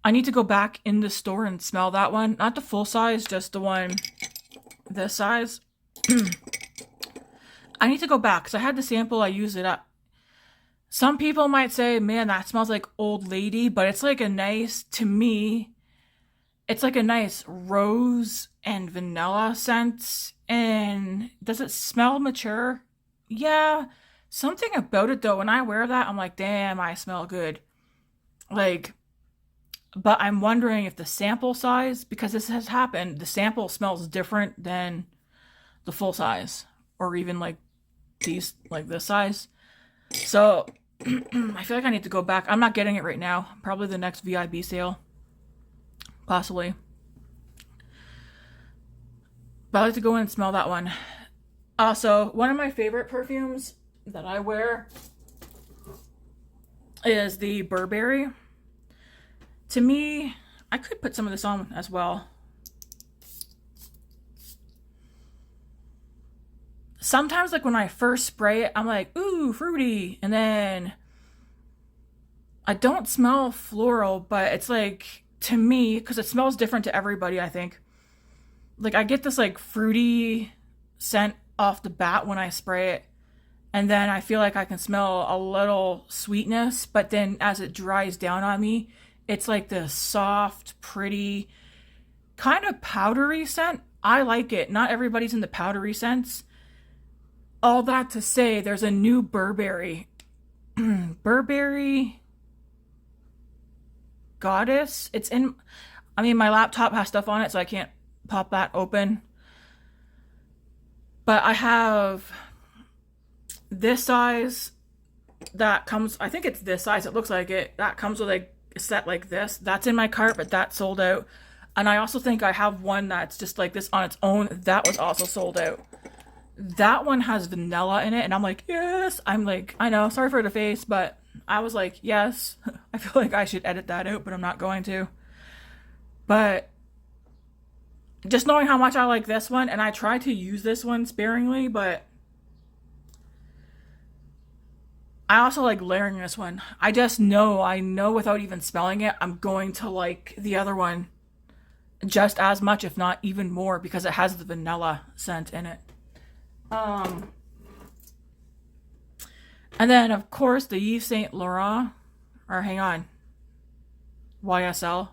I need to go back in the store and smell that one. Not the full size, just the one this size. I need to go back because I had the sample, I used it up. Some people might say, man, that smells like old lady, but it's like a nice, to me, it's like a nice rose and vanilla scent. And does it smell mature? Yeah. Something about it though, when I wear that, I'm like, damn, I smell good. Like, but I'm wondering if the sample size, because this has happened, the sample smells different than the full size, or even like these, like this size. So I feel like I need to go back. I'm not getting it right now. Probably the next VIB sale, possibly. But I like to go in and smell that one. Also, one of my favorite perfumes that I wear is the Burberry. To me, I could put some of this on as well. Sometimes, like when I first spray it, I'm like, ooh, fruity. And then I don't smell floral, but it's like, to me, because it smells different to everybody, I think. Like I get this like fruity scent off the bat when I spray it. And then I feel like I can smell a little sweetness, but then as it dries down on me, it's like this soft, pretty, kind of powdery scent. I like it. Not everybody's into powdery scents. All that to say, there's a new Burberry. Burberry Goddess. It's in, I mean, my laptop has stuff on it, so I can't pop that open. But I have this size that comes, I think it's this size, it looks like it. That comes with a set like this. That's in my cart, but that's sold out. And I also think I have one that's just like this on its own. That was also sold out. That one has vanilla in it, and I'm like, yes. I'm like, I know, sorry for the face, but I was like, yes. I feel like I should edit that out, but I'm not going to. But just knowing how much I like this one, and I try to use this one sparingly, but I also like layering this one. I just know, I know without even smelling it, I'm going to like the other one just as much, if not even more, because it has the vanilla scent in it. And then of course the Yves Saint Laurent, or hang on, YSL.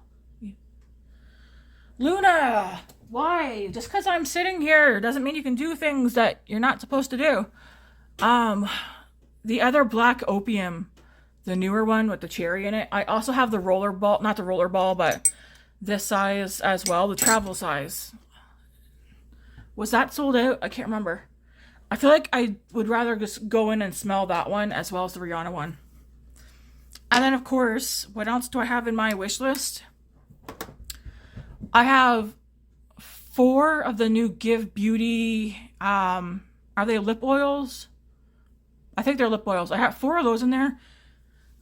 Luna! Why? Just because I'm sitting here doesn't mean you can do things that you're not supposed to do. The other black opium, the newer one with the cherry in it. I also have the roller ball, not the roller ball, but this size as well, the travel size. Was that sold out? I can't remember. I feel like I would rather just go in and smell that one as well as the Rihanna one. And then, of course, what else do I have in my wish list? I have 4 of the new Give Beauty, are they lip oils? I think they're lip oils. I have 4 of those in there.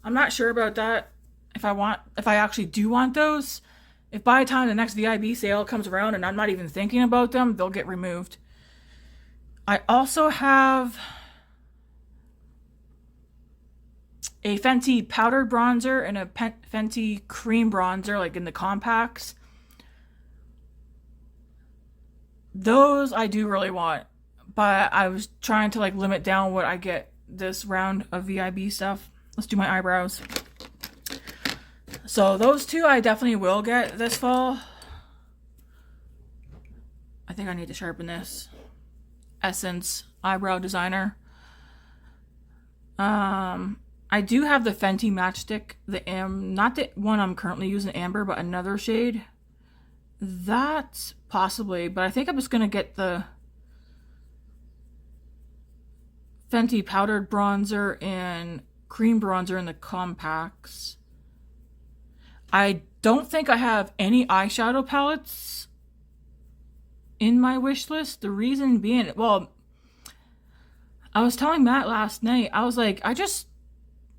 I'm not sure about that. If I actually do want those. If by the time the next VIB sale comes around and I'm not even thinking about them, they'll get removed. I also have a Fenty powdered bronzer and a Fenty cream bronzer, like in the compacts. Those I do really want, but I was trying to like limit down what I get this round of VIB stuff. Let's do my eyebrows. So those 2 I definitely will get this fall. I think I need to sharpen this. Essence Eyebrow Designer. I do have the Fenty Matchstick, not the one I'm currently using, Amber, but another shade. That possibly, but I think I'm just gonna get the Fenty powdered bronzer and cream bronzer in the compacts. I don't think I have any eyeshadow palettes in my wish list. The reason being, well, I was telling Matt last night, I was like,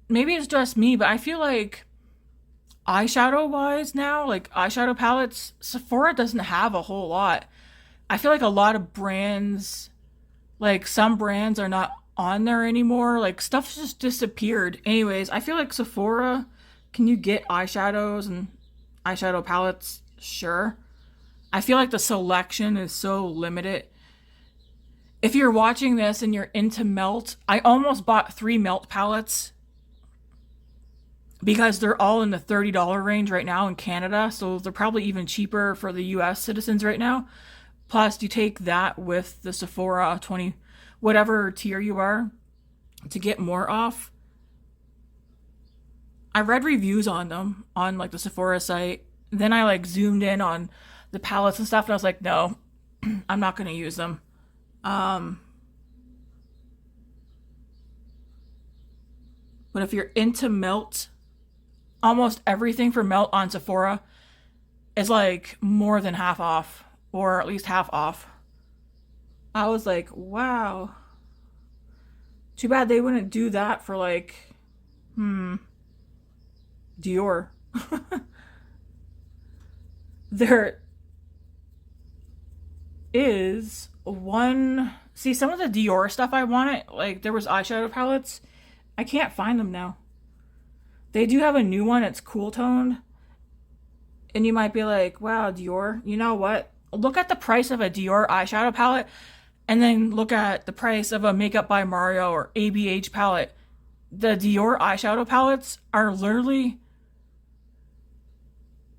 maybe it's just me, but I feel like eyeshadow wise now, like eyeshadow palettes, Sephora doesn't have a whole lot. I feel like a lot of brands, like some brands are not on there anymore. Like stuff just disappeared. Anyways, I feel like Sephora, can you get eyeshadows and eyeshadow palettes? Sure. I feel like the selection is so limited. If you're watching this and you're into melt, I almost bought 3 melt palettes because they're all in the $30 range right now in Canada. So they're probably even cheaper for the US citizens right now. Plus you take that with the Sephora 20, whatever tier you are, to get more off. I read reviews on them on like the Sephora site. Then I like zoomed in on the palettes and stuff and I was like, no, I'm not going to use them. But if you're into melt, almost everything for melt on Sephora is like more than half off, or at least half off. I was like, wow. Too bad they wouldn't do that for like, Dior. There is one. See, some of the Dior stuff I wanted, like there was eyeshadow palettes. I can't find them now. They do have a new one. It's cool toned. And you might be like, wow, Dior. You know what? Look at the price of a Dior eyeshadow palette and then look at the price of a Makeup by Mario or ABH palette. The Dior eyeshadow palettes are literally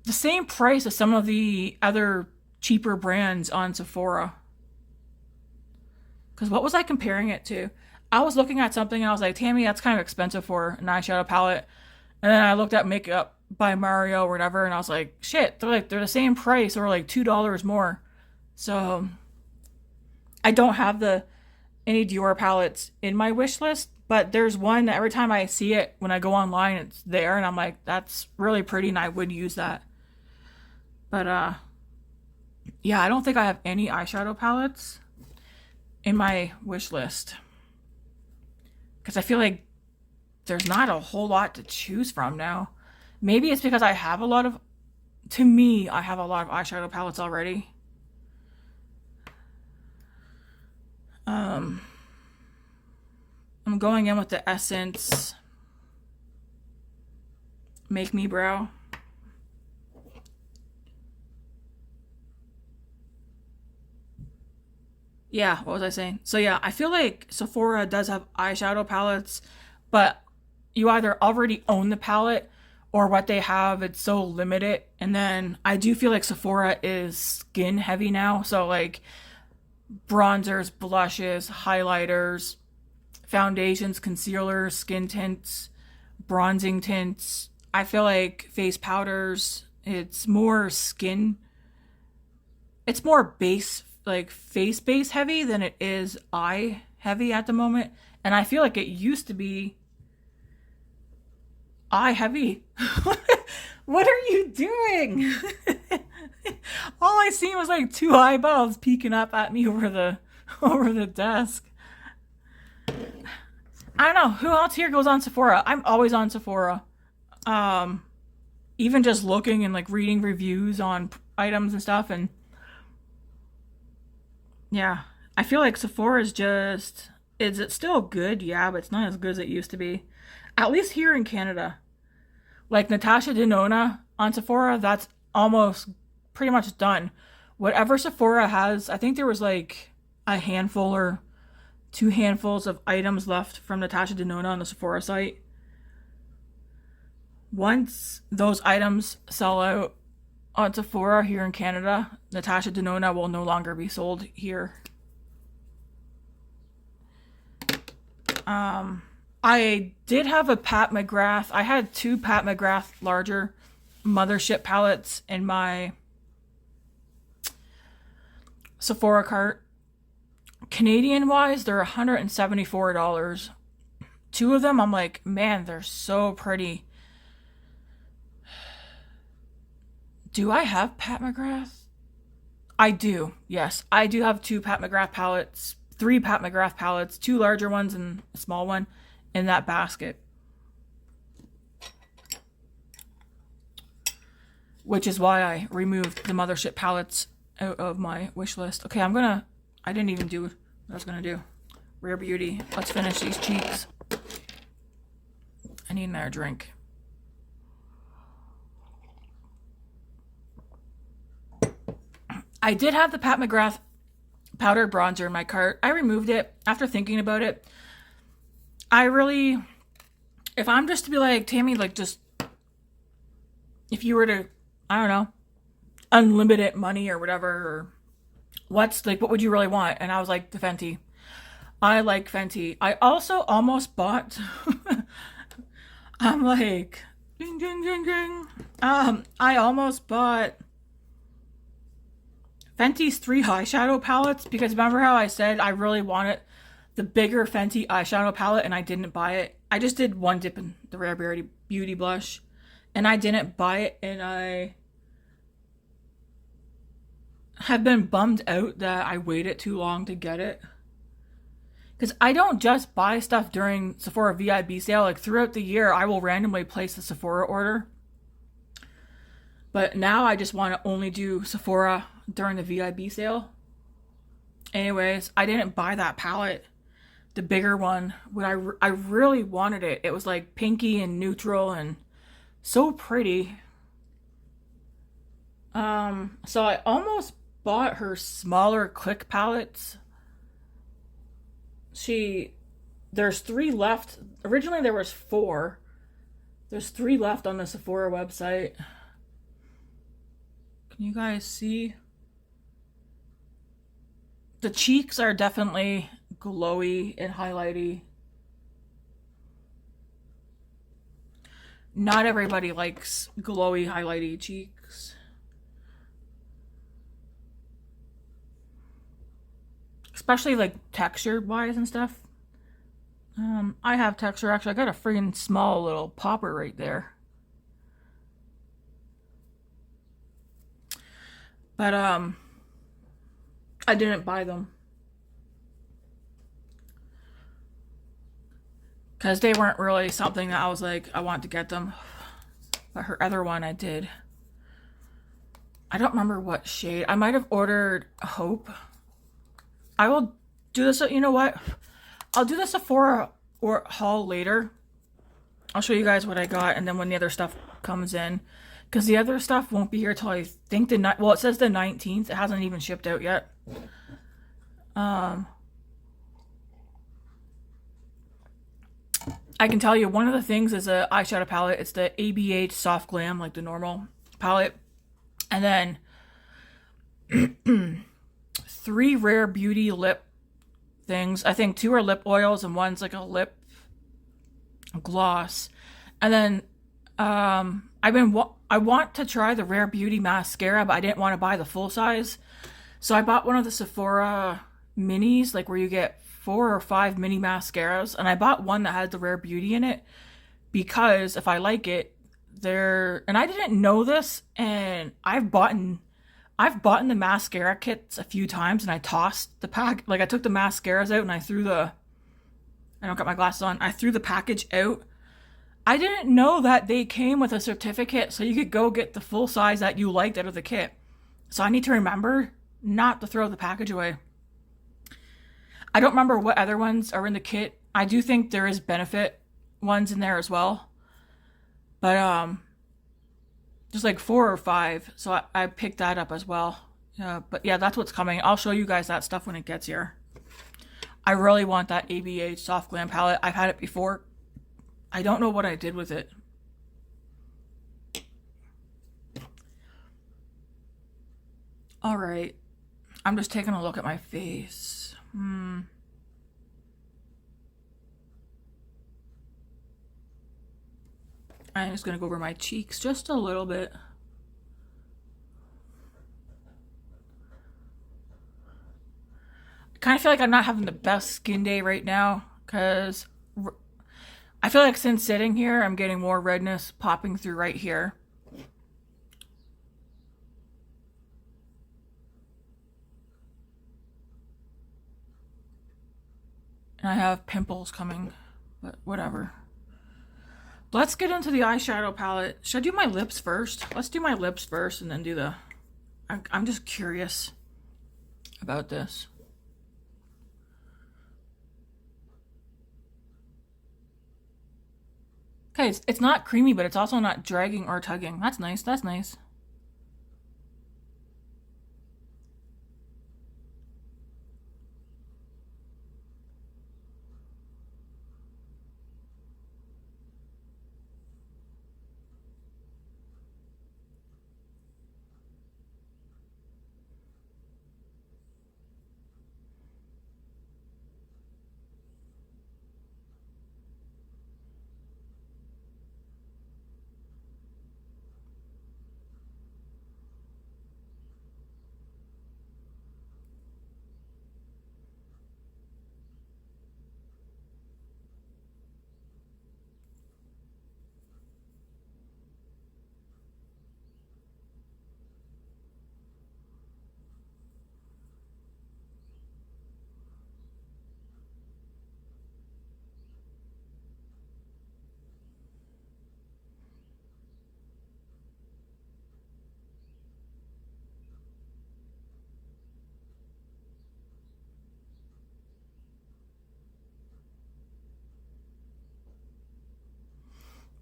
the same price as some of the other cheaper brands on Sephora. Because what was I comparing it to? I was looking at something and I was like, Tammy, that's kind of expensive for an eyeshadow palette. And then I looked at Makeup by Mario or whatever and I was like, shit, they're the same price or like $2 more. So I don't have any Dior palettes in my wish list, but there's one that every time I see it when I go online, it's there and I'm like, that's really pretty and I would use that. But yeah, I don't think I have any eyeshadow palettes in my wish list. Because I feel like there's not a whole lot to choose from now. Maybe it's because I have a lot of eyeshadow palettes already. I'm going in with the Essence Make Me Brow. Yeah, what was I saying? So yeah, I feel like Sephora does have eyeshadow palettes, but you either already own the palette or what they have, it's so limited. And then I do feel like Sephora is skin heavy now. So like bronzers, blushes, highlighters, foundations, concealers, skin tints, bronzing tints. I feel like face powders, it's more skin, it's more base, like face base heavy than it is eye heavy at the moment. And I feel like it used to be eye heavy. What are you doing? All I seen was like two eyeballs peeking up at me over the desk. I don't know who else here goes on Sephora. I'm always on Sephora. Even just looking and like reading reviews on items and stuff. And yeah, I feel like Sephora is just, is it still good? Yeah, but it's not as good as it used to be. At least here in Canada. Like Natasha Denona on Sephora, that's almost pretty much done. Whatever Sephora has, I think there was like a handful or 2 handfuls of items left from Natasha Denona on the Sephora site. Once those items sell out on Sephora here in Canada, Natasha Denona will no longer be sold here. I did have a Pat McGrath. I had 2 Pat McGrath larger mothership palettes in my Sephora cart. Canadian wise, they're $174. 2 of them, I'm like, man, they're so pretty. Do I have Pat McGrath? I do. Yes, I do have 2 Pat McGrath palettes, 3 Pat McGrath palettes, 2 larger ones and a small one in that basket. Which is why I removed the mothership palettes out of my wish list. Okay, I didn't even do what I was gonna do. Rare Beauty. Let's finish these cheeks. I need another drink. I did have the Pat McGrath powder bronzer in my cart. I removed it after thinking about it. If I'm just to be like, Tammy, like just, if you were to, I don't know, unlimited money or whatever, or what would you really want? And I was like, the Fenty. I like Fenty. I also almost bought, I'm like, ding, ding, ding, ding. I almost bought Fenty's 3 eyeshadow palettes, because remember how I said I really wanted the bigger Fenty eyeshadow palette and I didn't buy it. I just did one dip in the Rare Beauty blush and I didn't buy it, and I have been bummed out that I waited too long to get it. Because I don't just buy stuff during Sephora VIB sale. Like throughout the year, I will randomly place a Sephora order. But now I just want to only do Sephora during the VIB sale. Anyways, I didn't buy that palette. The bigger one. I really wanted it. It was like pinky and neutral and so pretty. So I almost bought her smaller Click palettes. There's 3 left. Originally there was 4. There's 3 left on the Sephora website. Can you guys see? The cheeks are definitely glowy and highlighty. Not everybody likes glowy, highlighty cheeks. Especially like texture wise and stuff. I have texture. Actually, I got a freaking small little popper right there. But I didn't buy them because they weren't really something that I was like, I want to get them. But her other one I did. I don't remember what shade. I might have ordered Hope. I will do this. You know what? I'll do the Sephora haul later. I'll show you guys what I got, and then when the other stuff comes in, because the other stuff won't be here till I think it says the 19th. It hasn't even shipped out yet. I I can tell you one of the things is a eyeshadow palette. It's the ABH Soft Glam, like the normal palette. And then 3 Rare Beauty lip things. I think 2 are lip oils and one's like a lip gloss. And then I want to try the Rare Beauty mascara, but I didn't want to buy the full size. So I bought one of the Sephora minis, like where you get 4 or 5 mini mascaras, and I bought one that had the Rare Beauty in it because if I like it, and I didn't know this, and I've bought the mascara kits a few times, and I tossed the pack, like I took the mascaras out and I don't got my glasses on, I threw the package out. I didn't know that they came with a certificate so you could go get the full size that you liked out of the kit. So I need to remember not to throw the package away. I don't remember what other ones are in the kit. I do think there is Benefit ones in there as well. But just like 4 or 5. So I picked that up as well. But yeah, that's what's coming. I'll show you guys that stuff when it gets here. I really want that ABH Soft Glam palette. I've had it before. I don't know what I did with it. All right. I'm just taking a look at my face. I'm just going to go over my cheeks just a little bit. I kind of feel like I'm not having the best skin day right now because I feel like since sitting here, I'm getting more redness popping through right here. And I have pimples coming, but whatever. Let's get into the eyeshadow palette. Should I do my lips first? Let's do my lips first and then do the... I'm just curious about this. Okay, it's not creamy, but it's also not dragging or tugging. That's nice, that's nice.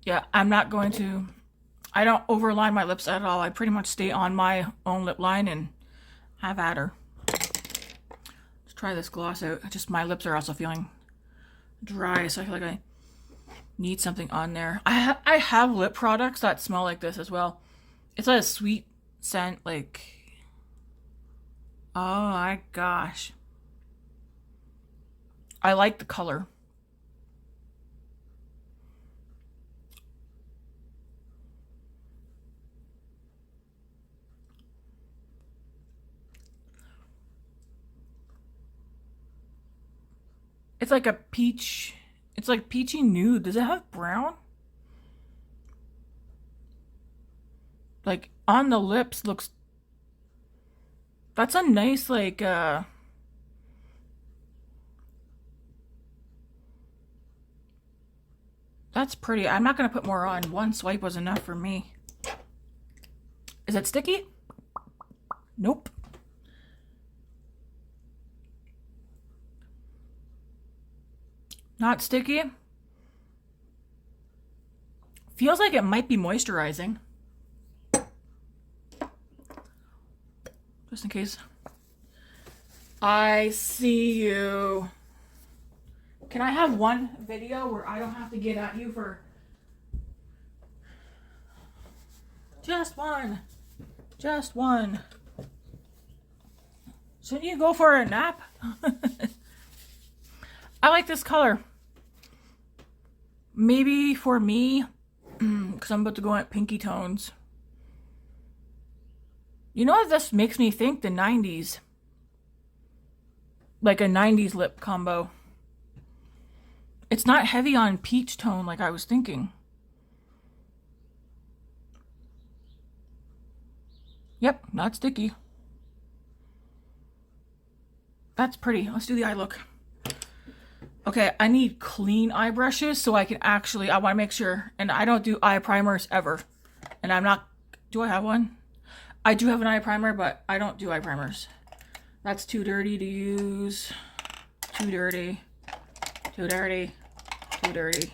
Yeah, I don't overline my lips at all. I pretty much stay on my own lip line and have at her. Let's try this gloss out. Just my lips are also feeling dry, so I feel like I need something on there. I have lip products that smell like this as well. It's a sweet scent, like... Oh my gosh. I like the color. It's like a peach. It's like peachy nude. Does it have brown? Like on the lips looks... That's a nice like that's pretty. I'm not gonna put more on. One swipe was enough for me. Is it sticky? Nope. Not sticky. Feels like it might be moisturizing. Just in case. I see you. Can I have one video where I don't have to get at you for just one? Just one. Shouldn't you go for a nap? I like this color. Maybe for me, because I'm about to go at pinky tones. You know what this makes me think? The 90s. Like a 90s lip combo. It's not heavy on peach tone like I was thinking. Yep, not sticky. That's pretty. Let's do the eye look. Okay, I need clean eye brushes so I can actually, I want to make sure, and I don't do eye primers ever. And I'm not, do I have one? I do have an eye primer, but I don't do eye primers. That's too dirty to use. Too dirty. Too dirty. Too dirty.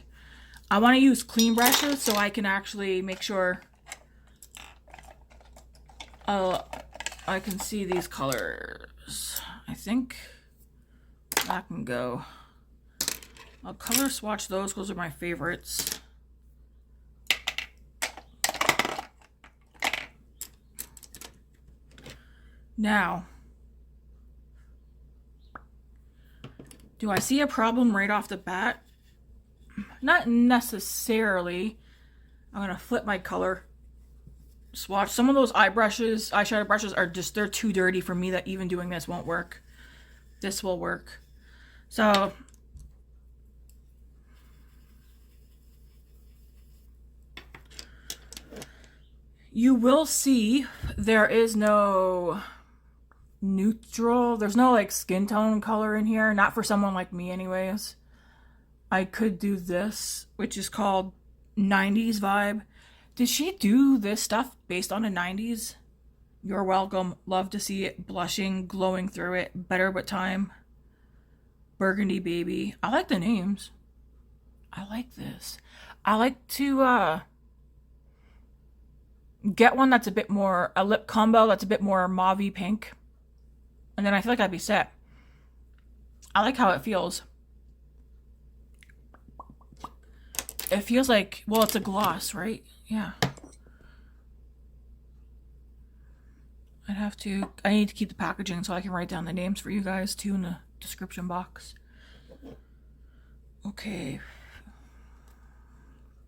I want to use clean brushes so I can actually make sure I can see these colors. I think that can go. I'll color swatch those. Those are my favorites. Now, do I see a problem right off the bat? Not necessarily. I'm going to flip my color swatch. Some of those eyeshadow brushes are just, they're too dirty for me that even doing this won't work. This will work. So, you will see there is no neutral, there's no like skin tone color in here. Not for someone like me anyways. I could do this, which is called 90s vibe. Did she do this stuff based on the 90s? You're welcome. Love to see it. Blushing, glowing through it. Better with time. Burgundy Baby. I like the names. I like this. I like to get one that's a bit more, a lip combo that's a bit more mauve pink. And then I feel like I'd be set. I like how it feels. It feels like, well, it's a gloss, right? Yeah. I need to keep the packaging so I can write down the names for you guys too in the description box. Okay.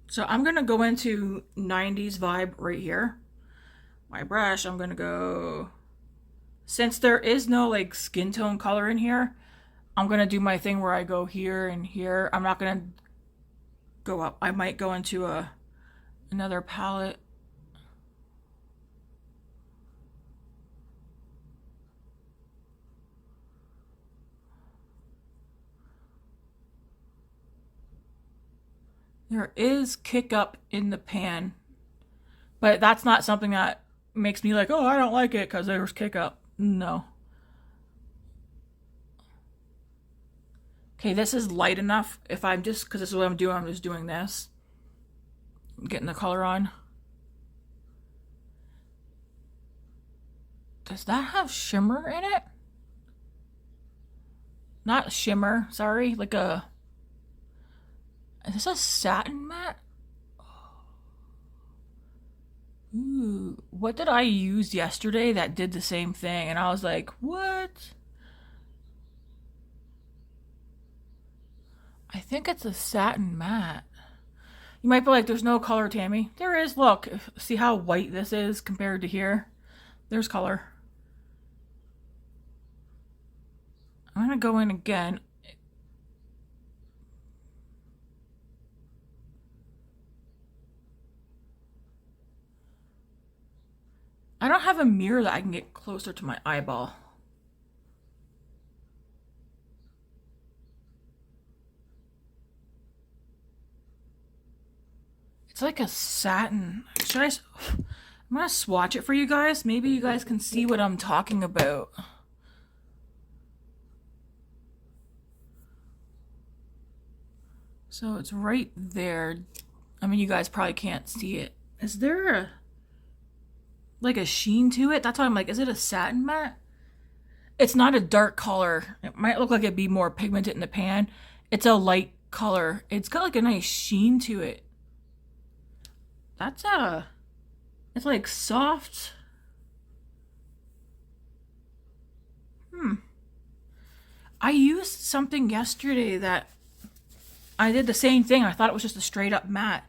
So I'm going to go into 90s vibe right here. My brush, I'm going to go, since there is no like skin tone color in here, I'm going to do my thing where I go here and here. I'm not going to go up. I might go into another palette. There is kick up in the pan, but that's not something that makes me like, oh, I don't like it because there's kick up. No. Okay, this is light enough. If I'm just, because this is what I'm doing, I'm just doing this. I'm getting the color on. Does that have shimmer in it? Not shimmer, sorry, like a, is this a satin matte? Ooh, what did I use yesterday that did the same thing? And I was like, what? I think it's a satin matte. You might be like, there's no color, Tammy. There is, look. See how white this is compared to here? There's color. I'm gonna go in again. I don't have a mirror that I can get closer to my eyeball. It's like a satin. I'm gonna swatch it for you guys. Maybe you guys can see what I'm talking about. So it's right there. I mean, you guys probably can't see it. Is there like a sheen to it? That's why I'm like, is it a satin matte? It's not a dark color. It might look like it'd be more pigmented in the pan. It's a light color. It's got like a nice sheen to it. That's it's like soft. I used something yesterday that I did the same thing. I thought it was just a straight up matte,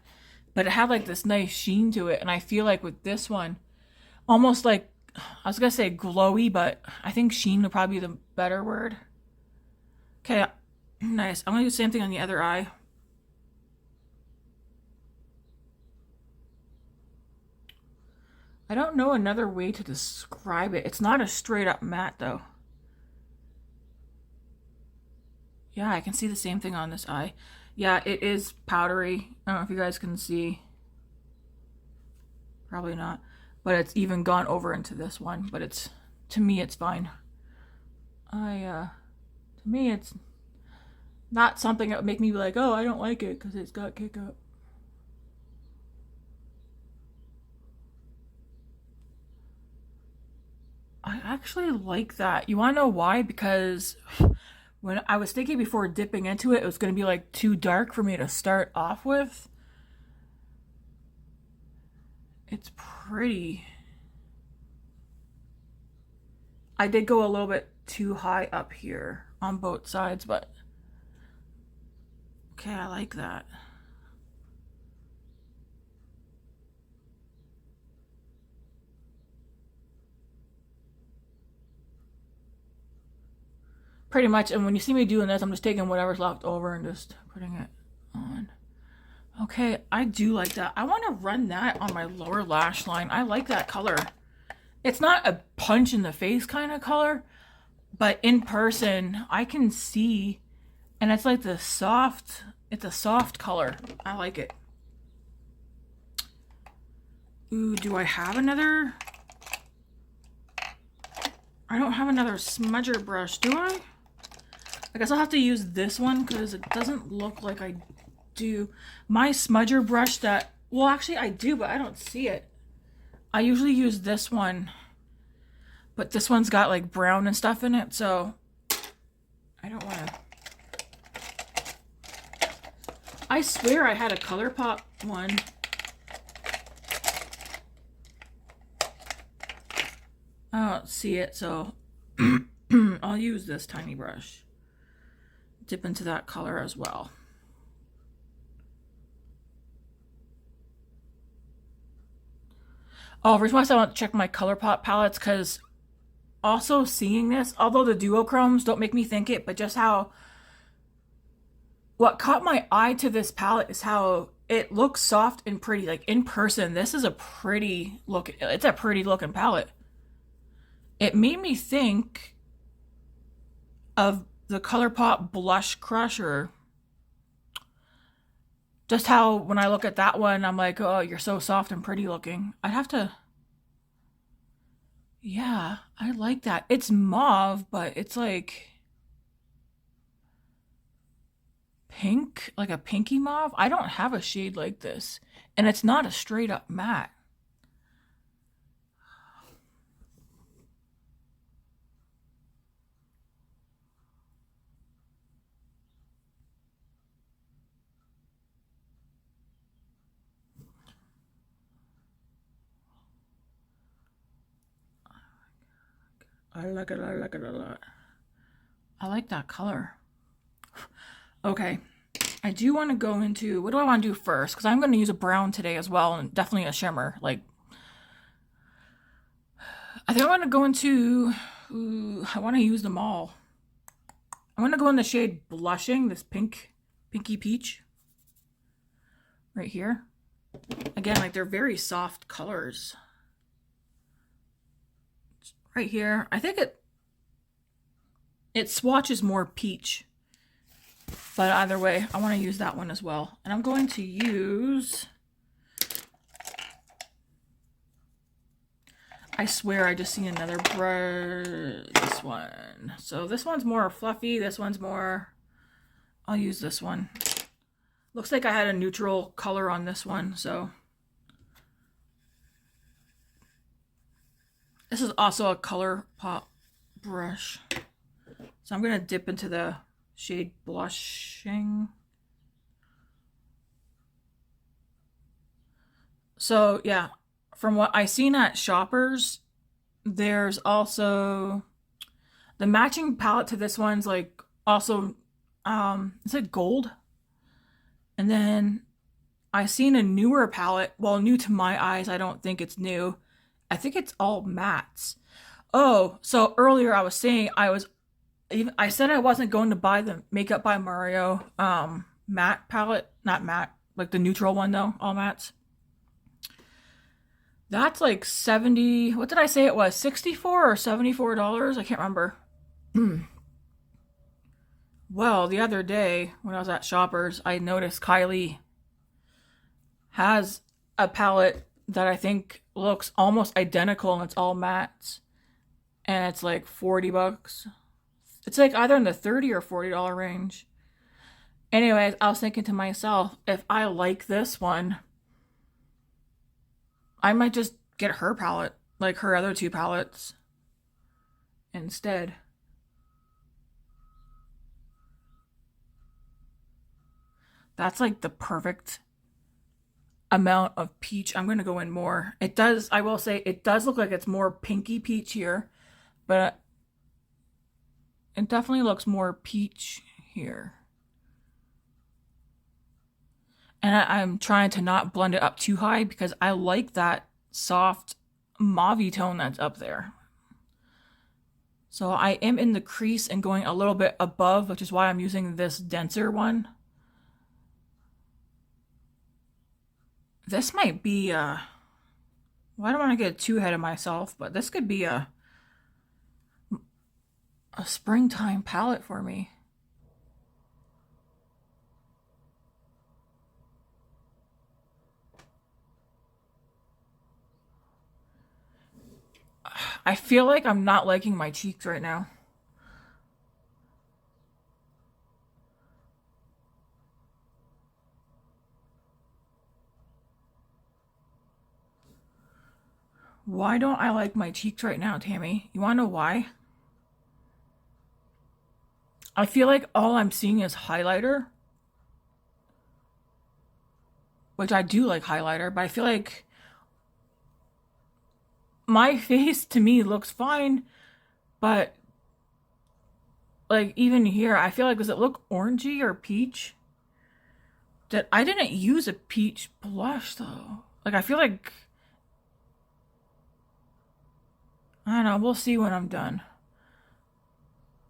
but it had like this nice sheen to it. And I feel like with this one, almost like, I was gonna say glowy, but I think sheen would probably be the better word. Okay, nice. I'm gonna do the same thing on the other eye. I don't know another way to describe it. It's not a straight up matte though. Yeah, I can see the same thing on this eye. Yeah, it is powdery. I don't know if you guys can see. Probably not. But it's even gone over into this one. But it's, to me, it's fine. To me, it's not something that would make me be like, oh, I don't like it because it's got kick up. I actually like that. You want to know why? Because when I was thinking before dipping into it, it was going to be like too dark for me to start off with. It's pretty. I did go a little bit too high up here on both sides, but okay, I like that. Pretty much, and when you see me doing this, I'm just taking whatever's left over and just putting it on. Okay, I do like that. I want to run that on my lower lash line. I like that color. It's not a punch in the face kind of color, but in person, I can see, and it's like it's a soft color. I like it. Ooh, do I have another? I don't have another smudger brush, do I? I guess I'll have to use this one because it doesn't look like I do. My smudger brush that, well, actually I do, but I don't see it. I usually use this one, but this one's got like brown and stuff in it, so I don't want to. I swear I had a Colorpop one. I don't see it, so I'll use this tiny brush. Dip into that color as well. Oh, the reason why I want to check my Colorpop palettes, because also seeing this, although the duochromes don't make me think it, but just how, what caught my eye to this palette is how it looks soft and pretty. Like in person, this is a pretty look. It's a pretty looking palette. It made me think of the Colorpop Blush Crusher. Just how when I look at that one, I'm like, oh, you're so soft and pretty looking. I'd have to... Yeah, I like that. It's mauve, but it's like pink, like a pinky mauve. I don't have a shade like this. And it's not a straight up matte. I like it, I like it a lot. I like that color. Okay, I do want to go into, what do I want to do first? Because I'm going to use a brown today as well, and definitely a shimmer. Like, I think I want to go into, ooh, I want to use them all. I want to go in the shade Blushing, this pinky peach. Right here. Again, like they're very soft colors. Right here. I think it swatches more peach. But either way, I want to use that one as well. And I'm going to use... I swear I just see another brush. This one. So this one's more fluffy. This one's more... I'll use this one. Looks like I had a neutral color on this one, so... This is also a Colorpop brush. So I'm going to dip into the shade Blushing. So yeah, from what I seen at Shoppers, there's also the matching palette to this one's like also is it gold? And then I seen a newer palette. Well, new to my eyes, I don't think it's new. I think it's all mattes. Oh, so earlier I was saying I said I wasn't going to buy the Makeup by Mario matte palette, not matte, like the neutral one though, all mattes. That's like 70, what did I say it was? 64 or $74? I can't remember. Well, the other day when I was at Shoppers, I noticed Kylie has a palette that I think looks almost identical and it's all mattes. And it's like 40 bucks. It's like either in the $30 or $40 range. Anyways, I was thinking to myself, if I like this one, I might just get her palette, like her other two palettes instead. That's like the perfect amount of peach. I'm going to go in more. It does, I will say, it does look like it's more pinky peach here, but it definitely looks more peach here. And I'm trying to not blend it up too high because I like that soft mauve tone that's up there. So I am in the crease and going a little bit above, which is why I'm using this denser one. This might be well, I don't want to get too ahead of myself, but this could be a springtime palette for me. I feel like I'm not liking my cheeks right now. Why don't I like my cheeks right now, Tammy? You want to know why? I feel like all I'm seeing is highlighter. Which I do like highlighter, but I feel like my face to me looks fine, but like even here, I feel like, does it look orangey or peach? That I didn't use a peach blush though. Like I feel like, I don't know, we'll see when I'm done.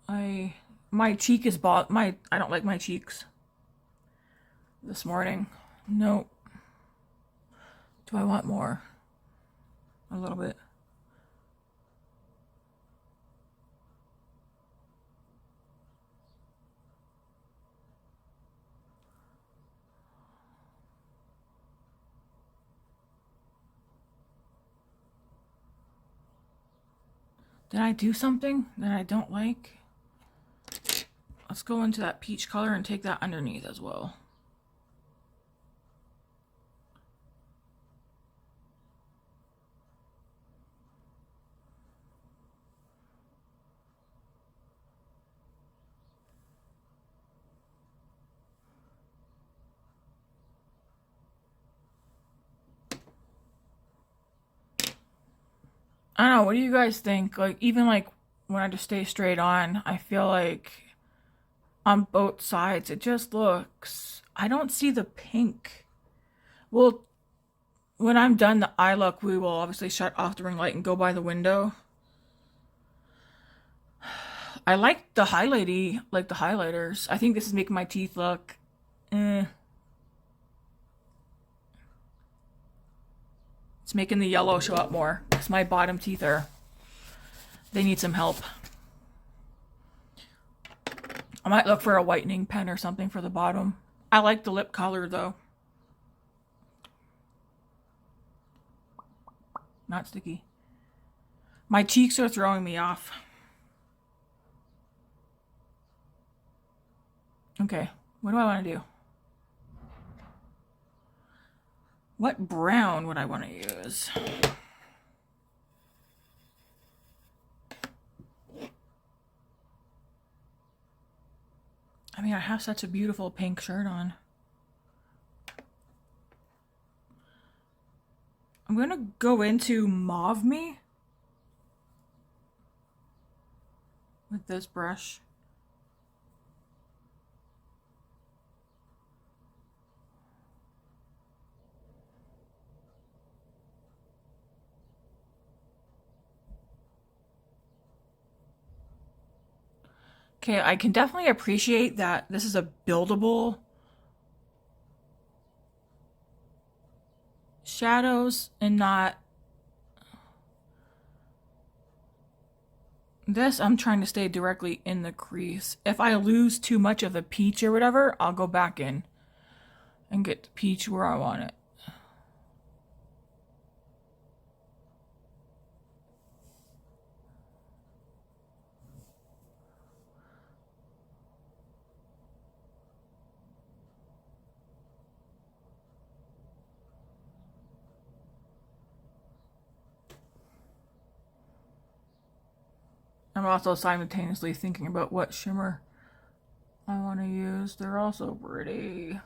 My cheek is I don't like my cheeks this morning. Nope. Do I want more? A little bit. Did I do something that I don't like? Let's go into that peach color and take that underneath as well. I don't know, what do you guys think? Like, even like when I just stay straight on, I feel like on both sides, it just looks, I don't see the pink. Well, when I'm done the eye look, we will obviously shut off the ring light and go by the window. I like the highlighty, like the highlighters. I think this is making my teeth look, It's making the yellow show up more because my bottom teeth they need some help. I might look for a whitening pen or something for the bottom. I like the lip color though. Not sticky. My cheeks are throwing me off. Okay, what do I want to do? What brown would I want to use? I mean, I have such a beautiful pink shirt on. I'm gonna go into Mauve Me with this brush. Okay, I can definitely appreciate that this is a buildable shadows and not this. I'm trying to stay directly in the crease. If I lose too much of the peach or whatever, I'll go back in and get the peach where I want it. I'm also simultaneously thinking about what shimmer I want to use. They're also pretty.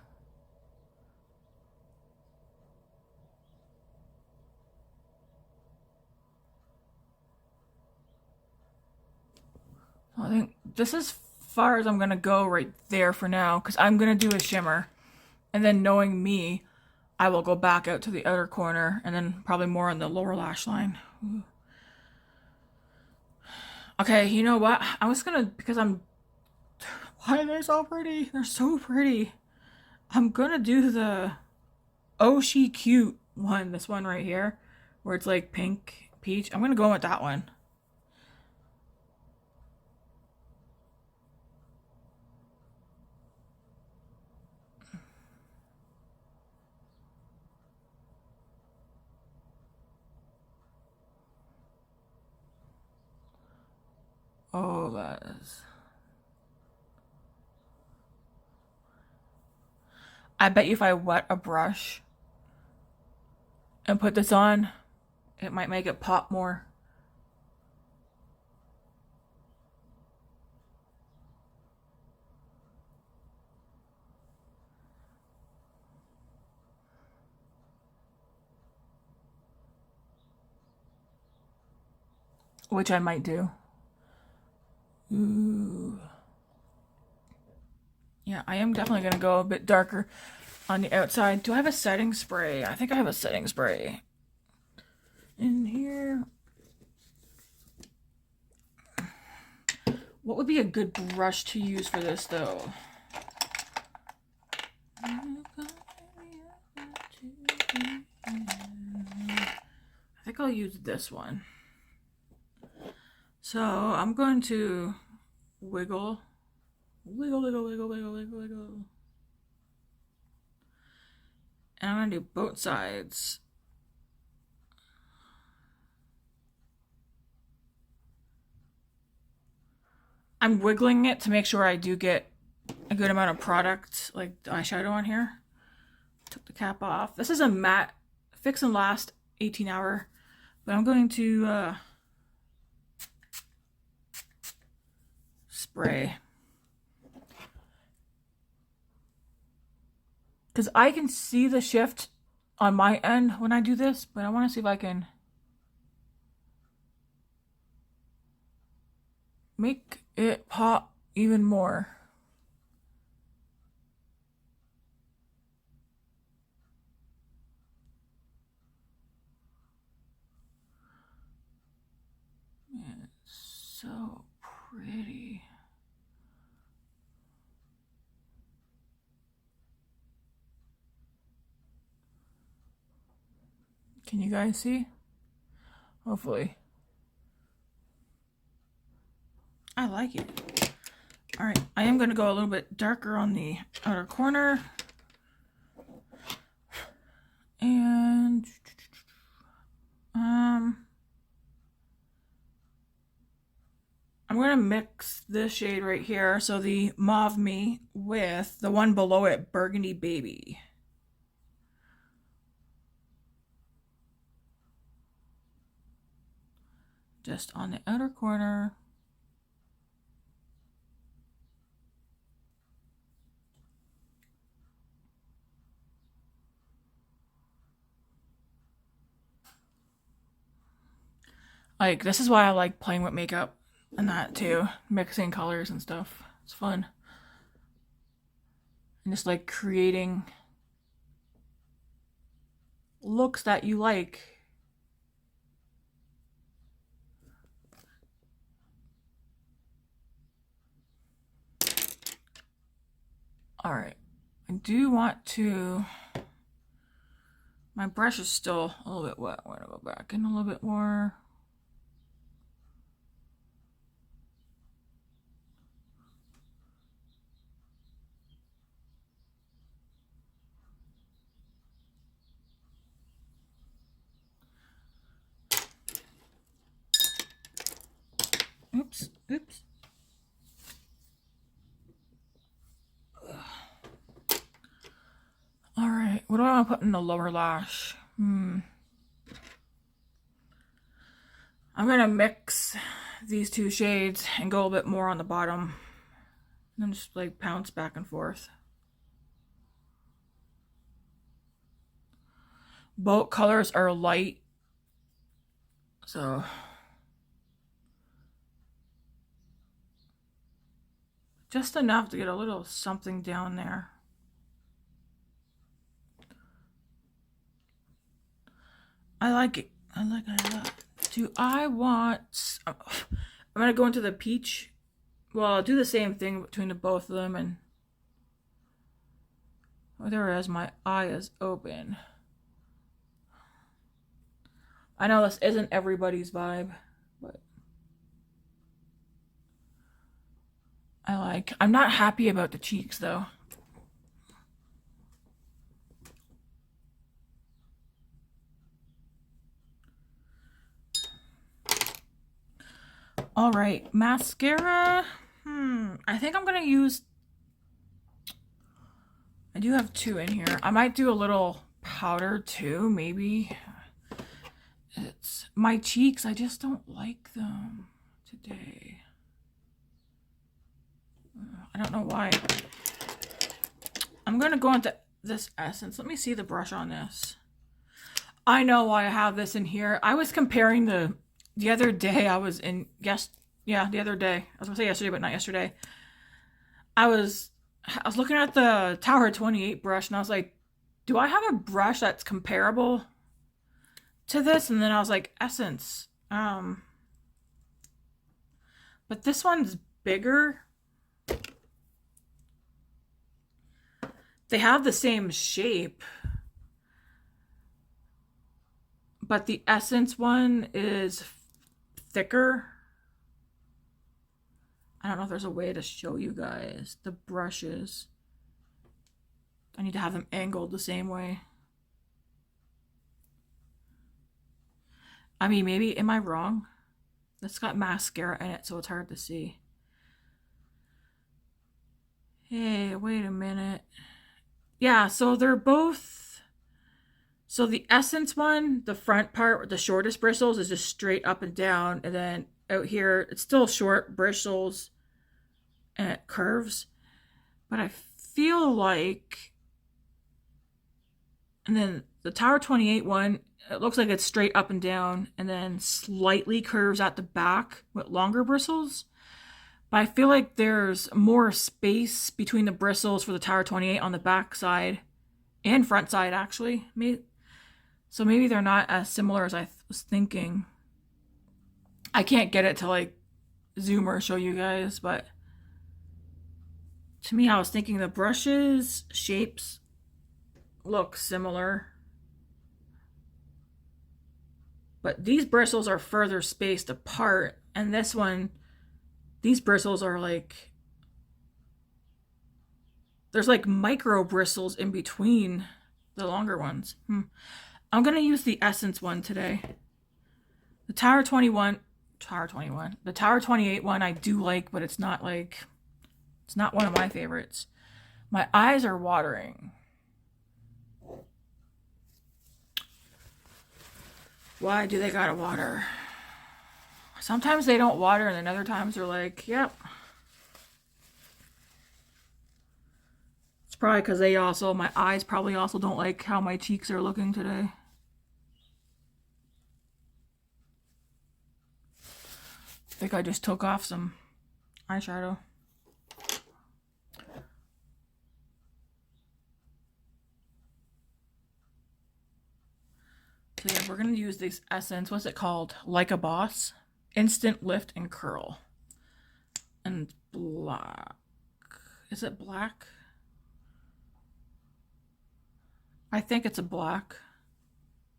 I think this is as far as I'm going to go right there for now, because I'm going to do a shimmer. And then knowing me, I will go back out to the outer corner and then probably more on the lower lash line. Ooh. Okay, you know what? I'm just gonna, because I'm, why are they so pretty? They're so pretty. I'm gonna do the Oh She Cute one, this one right here, where it's like pink peach. I'm gonna go with that one. Oh, that is. I bet you if I wet a brush and put this on, it might make it pop more. Which I might do. Ooh. Yeah, I am definitely going to go a bit darker on the outside. Do I have a setting spray? I think I have a setting spray in here. What would be a good brush to use for this, though? I think I'll use this one. So I'm going to wiggle. Wiggle, wiggle, wiggle, wiggle, wiggle, wiggle. And I'm going to do both sides. I'm wiggling it to make sure I do get a good amount of product, like the eyeshadow on here. Took the cap off. This is a matte Fix and Last 18 hour, but I'm going to spray. Because I can see the shift on my end when I do this, but I want to see if I can make it pop even more. It's so pretty. Can you guys see? Hopefully. I like it. All right, I am going to go a little bit darker on the outer corner. And I'm going to mix this shade right here, so the Mauve Me, with the one below it, Burgundy Baby. Just on the outer corner. Like, this is why I like playing with makeup and that too. Mixing colors and stuff. It's fun. And just like creating looks that you like. All right. I do want to, my brush is still a little bit wet. I want to go back in a little bit more. Oops, oops. All right, what do I want to put in the lower lash? I'm gonna mix these two shades and go a bit more on the bottom. And then just like bounce back and forth. Both colors are light, so just enough to get a little something down there. I like it. I like it a lot. Do I want... I'm going to go into the peach. Well, I'll do the same thing between the both of them. And oh, there it is. My eye is open. I know this isn't everybody's vibe, but I like... I'm not happy about the cheeks, though. All right, mascara. I think I'm gonna use, I do have two in here. I might do a little powder too, maybe. It's my cheeks, I just don't like them today. I don't know why. I'm gonna go into this essence. Let me see the brush on this. I know why I have this in here. I was comparing the other day I was in, the other day. I was gonna say yesterday, but not yesterday. I was looking at the Tower 28 brush and I was like, do I have a brush that's comparable to this? And then I was like, Essence. But this one's bigger. They have the same shape. But the Essence one is thicker. I don't know if there's a way to show you guys the brushes. I need to have them angled the same way. I mean, maybe, am I wrong? It's got mascara in it, so it's hard to see. Hey, wait a minute. Yeah, so they're both... So the Essence one, the front part with the shortest bristles is just straight up and down. And then out here, it's still short bristles and it curves. But I feel like... And then the Tower 28 one, it looks like it's straight up and down and then slightly curves at the back with longer bristles. But I feel like there's more space between the bristles for the Tower 28 on the back side and front side, actually. So maybe they're not as similar as I was thinking. I can't get it to like zoom or show you guys, but to me, I was thinking the brushes, shapes look similar. But these bristles are further spaced apart, and this one, these bristles are like, there's like micro bristles in between the longer ones. I'm going to use the Essence one today. The Tower 28 one I do like, but it's not like, it's not one of my favorites. My eyes are watering. Why do they gotta water? Sometimes they don't water, and then other times they're like, yep. It's probably because my eyes probably also don't like how my cheeks are looking today. think I just took off some eyeshadow. So yeah, we're going to use this essence. What's it called? Like a Boss. Instant Lift and Curl. And black. Is it black? I think it's a black.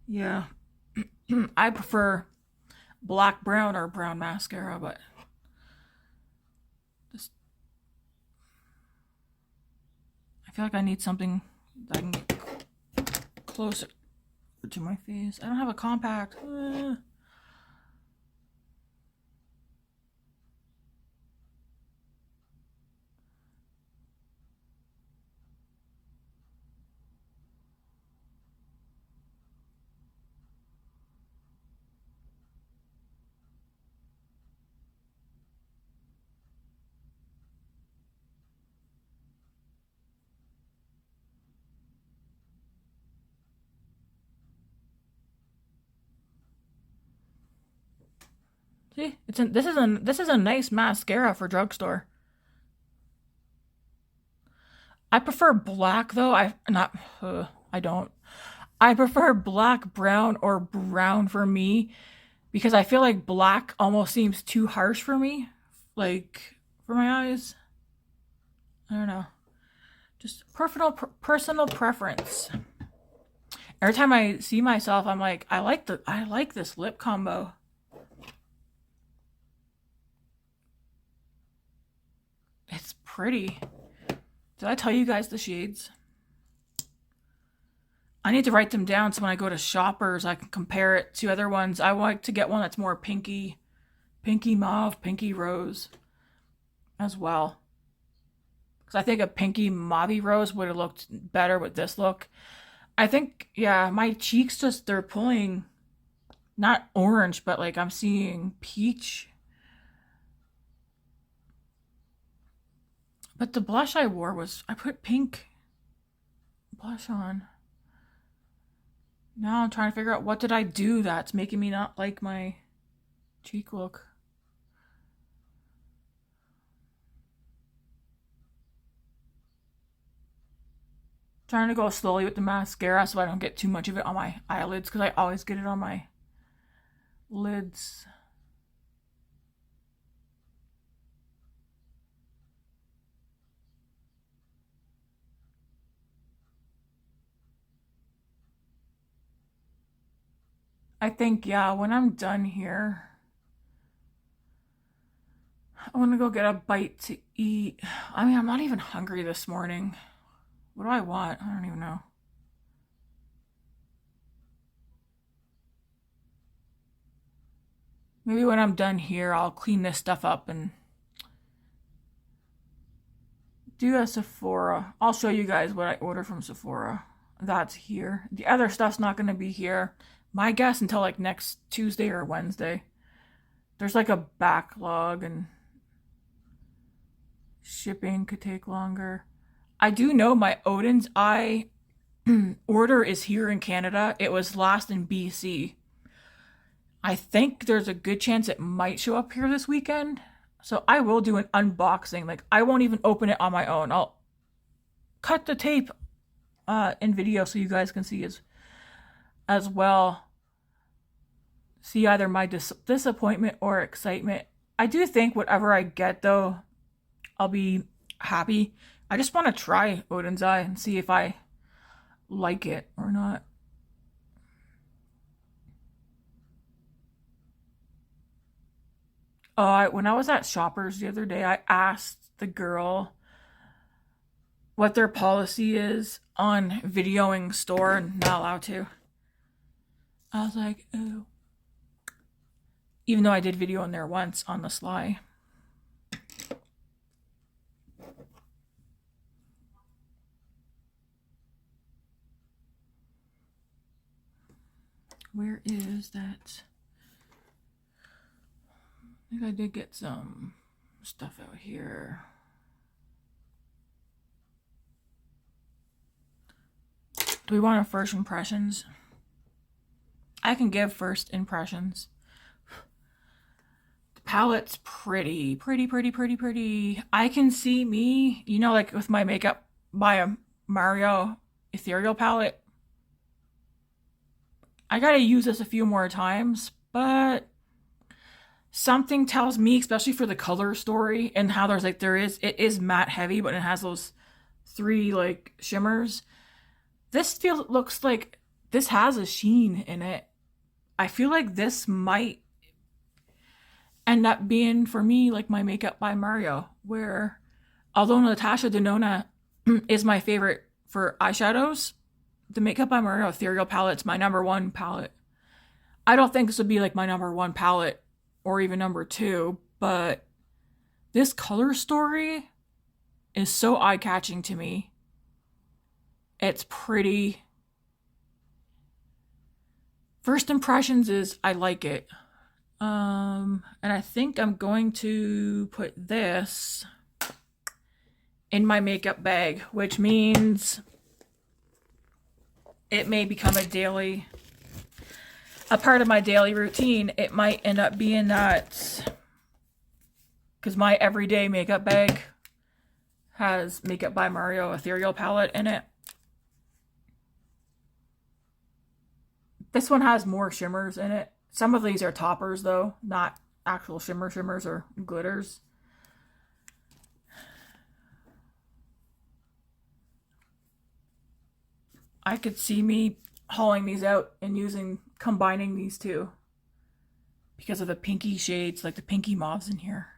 Yeah. I prefer black brown or brown mascara, but just I feel like I need something that I can get closer to my face. I don't have a compact. See, this is a nice mascara for drugstore. I prefer black though. I don't. I prefer black, brown, or brown for me because I feel like black almost seems too harsh for me, like for my eyes. I don't know. Just personal preference. Every time I see myself, I'm like, I like this lip combo. It's pretty. Did I tell you guys the shades? I need to write them down so when I go to Shoppers, I can compare it to other ones. I like to get one that's more pinky mauve, pinky rose as well. Because I think a pinky mauve rose would have looked better with this look. I think, yeah, my cheeks just, they're pulling, not orange, but like I'm seeing peach. But the blush I wore was, I put pink blush on. Now I'm trying to figure out what did I do that's making me not like my cheek look. Trying to go slowly with the mascara so I don't get too much of it on my eyelids because I always get it on my lids. I think, yeah, when I'm done here, I want to go get a bite to eat. I mean, I'm not even hungry this morning. What do I want? I don't even know. Maybe when I'm done here, I'll clean this stuff up and do a Sephora. I'll show you guys what I ordered from Sephora. That's here. The other stuff's not going to be here. My guess until like next Tuesday or Wednesday. There's like a backlog and shipping could take longer. I do know my Odin's Eye order is here in Canada. It was last in BC. I think there's a good chance it might show up here this weekend. So I will do an unboxing. Like I won't even open it on my own. I'll cut the tape in video so you guys can see as well. See either my disappointment or excitement. I do think whatever I get though, I'll be happy. I just want to try Odin's Eye and see if I like it or not. When I was at Shoppers the other day, I asked the girl what their policy is on videoing store and not allowed to. I was like, oh. Even though I did video in there once on the sly. Where is that? I think I did get some stuff out here. Do we want our first impressions? I can give first impressions. palette's pretty. I can see me, you know, like with my Makeup by Mario ethereal palette. I gotta use this a few more times, but something tells me, especially for the color story and how there's like, it is matte heavy, but it has those 3 like shimmers. This looks like this has a sheen in it. I feel like this might end up being for me like my Makeup by Mario, where although Natasha Denona is my favorite for eyeshadows, the Makeup by Mario ethereal palette's my #1 palette. I don't think this would be like my #1 palette or even #2, but this color story is so eye-catching to me. It's pretty. First impressions is I like it. And I think I'm going to put this in my makeup bag, which means it may become a part of my daily routine. It might end up being that, because my everyday makeup bag has Makeup by Mario ethereal palette in it. This one has more shimmers in it. Some of these are toppers though, not actual shimmers or glitters. I could see me hauling these out and combining these two because of the pinky shades, like the pinky mauves in here.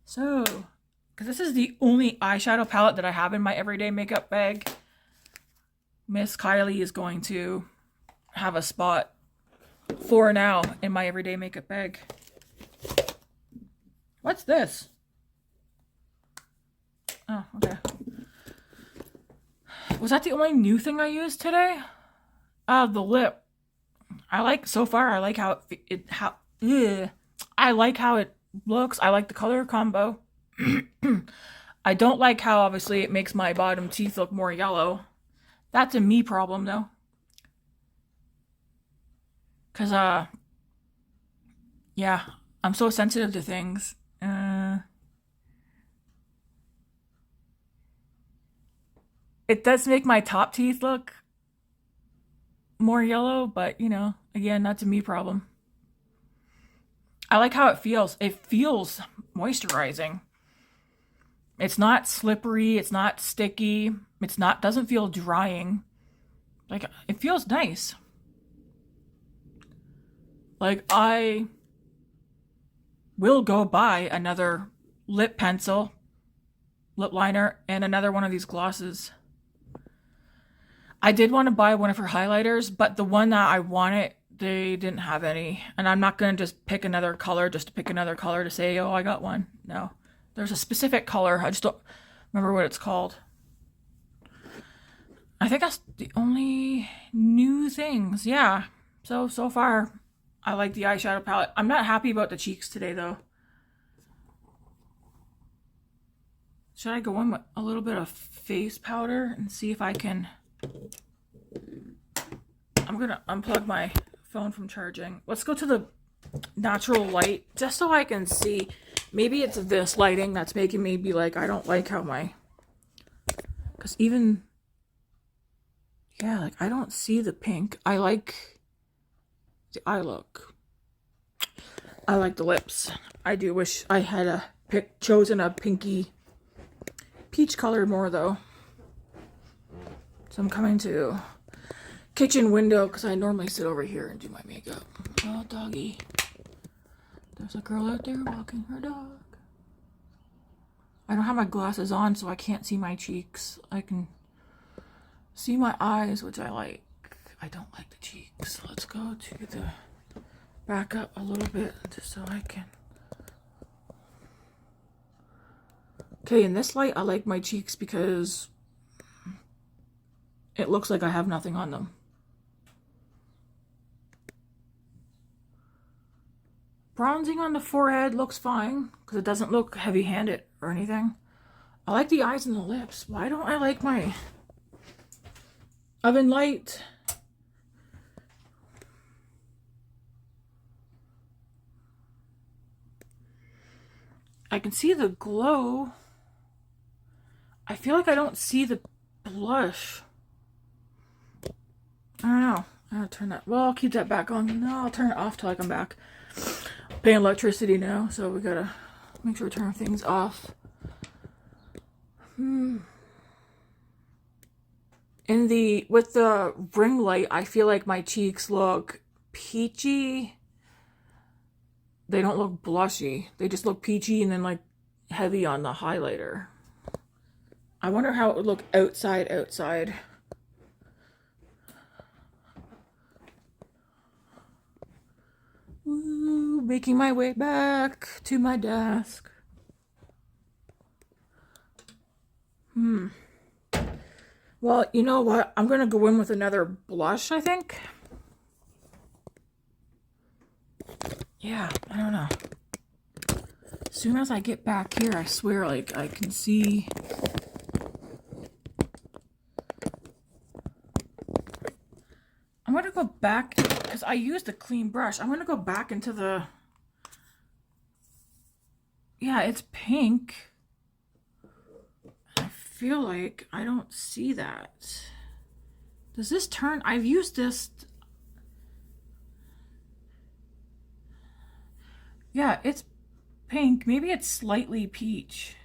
So, because this is the only eyeshadow palette that I have in my everyday makeup bag, Miss Kylie is going to have a spot for now in my everyday makeup bag. What's this? Oh, okay. Was that the only new thing I used today? The lip. I like how I like how it looks. I like the color combo. I don't like how obviously it makes my bottom teeth look more yellow. That's a me problem though. Cause yeah, I'm so sensitive to things. It does make my top teeth look more yellow, but you know, again, that's a me problem. I like how it feels. It feels moisturizing. It's not slippery, it's not sticky, doesn't feel drying. Like, it feels nice. Like, I will go buy another lip pencil, lip liner, and another one of these glosses. I did want to buy one of her highlighters, but the one that I wanted, they didn't have any. And I'm not going to just pick another color just to pick another color to say, oh, I got one. No. There's a specific color. I just don't remember what it's called. I think that's the only new things. Yeah. So far, I like the eyeshadow palette. I'm not happy about the cheeks today, though. Should I go in with a little bit of face powder and see if I can... I'm going to unplug my phone from charging. Let's go to the natural light just so I can see. Maybe it's this lighting that's making me be like, I don't like how my... Because even... Yeah, like, I don't see the pink. I like the eye look. I like the lips. I do wish I had chosen a pinky peach color more, though. So I'm coming to kitchen window because I normally sit over here and do my makeup. Oh, doggy. There's a girl out there walking her dog. I don't have my glasses on, so I can't see my cheeks. I can see my eyes, which I like. I don't like the cheeks. Let's go to the back up a little bit just so I can. Okay, in this light, I like my cheeks because it looks like I have nothing on them. Bronzing on the forehead looks fine because it doesn't look heavy-handed or anything. I like the eyes and the lips. Why don't I like my oven light? I can see the glow. I feel like I don't see the blush. I don't know. I'll turn that. Well, I'll keep that back on. No, I'll turn it off till I come back. I'm paying electricity now, so we gotta make sure to turn things off. With the ring light, I feel like my cheeks look peachy. They don't look blushy. They just look peachy and then like heavy on the highlighter. I wonder how it would look outside. Ooh, making my way back to my desk. Well, you know what? I'm gonna go in with another blush, I think. Yeah, I don't know. As soon as I get back here, I swear, like, I can see. I'm gonna go back, because I used a clean brush. I'm gonna go back into the... Yeah, it's pink. I feel like I don't see that. Does this turn? I've used this... Yeah, it's pink. Maybe it's slightly peach.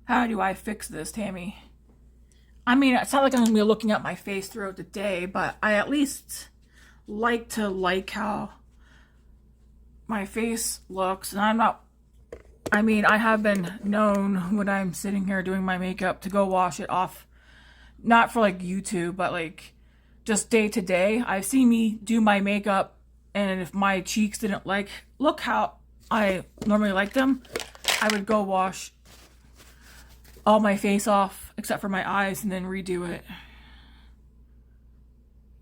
How do I fix this, Tammy? I mean, it's not like I'm going to be looking at my face throughout the day, but I at least like to like how my face looks. And I'm not... I mean, I have been known when I'm sitting here doing my makeup to go wash it off. Not for like YouTube, but like just day to day. I've seen me do my makeup, and if my cheeks didn't look how I normally like them, I would go wash all my face off except for my eyes and then redo it.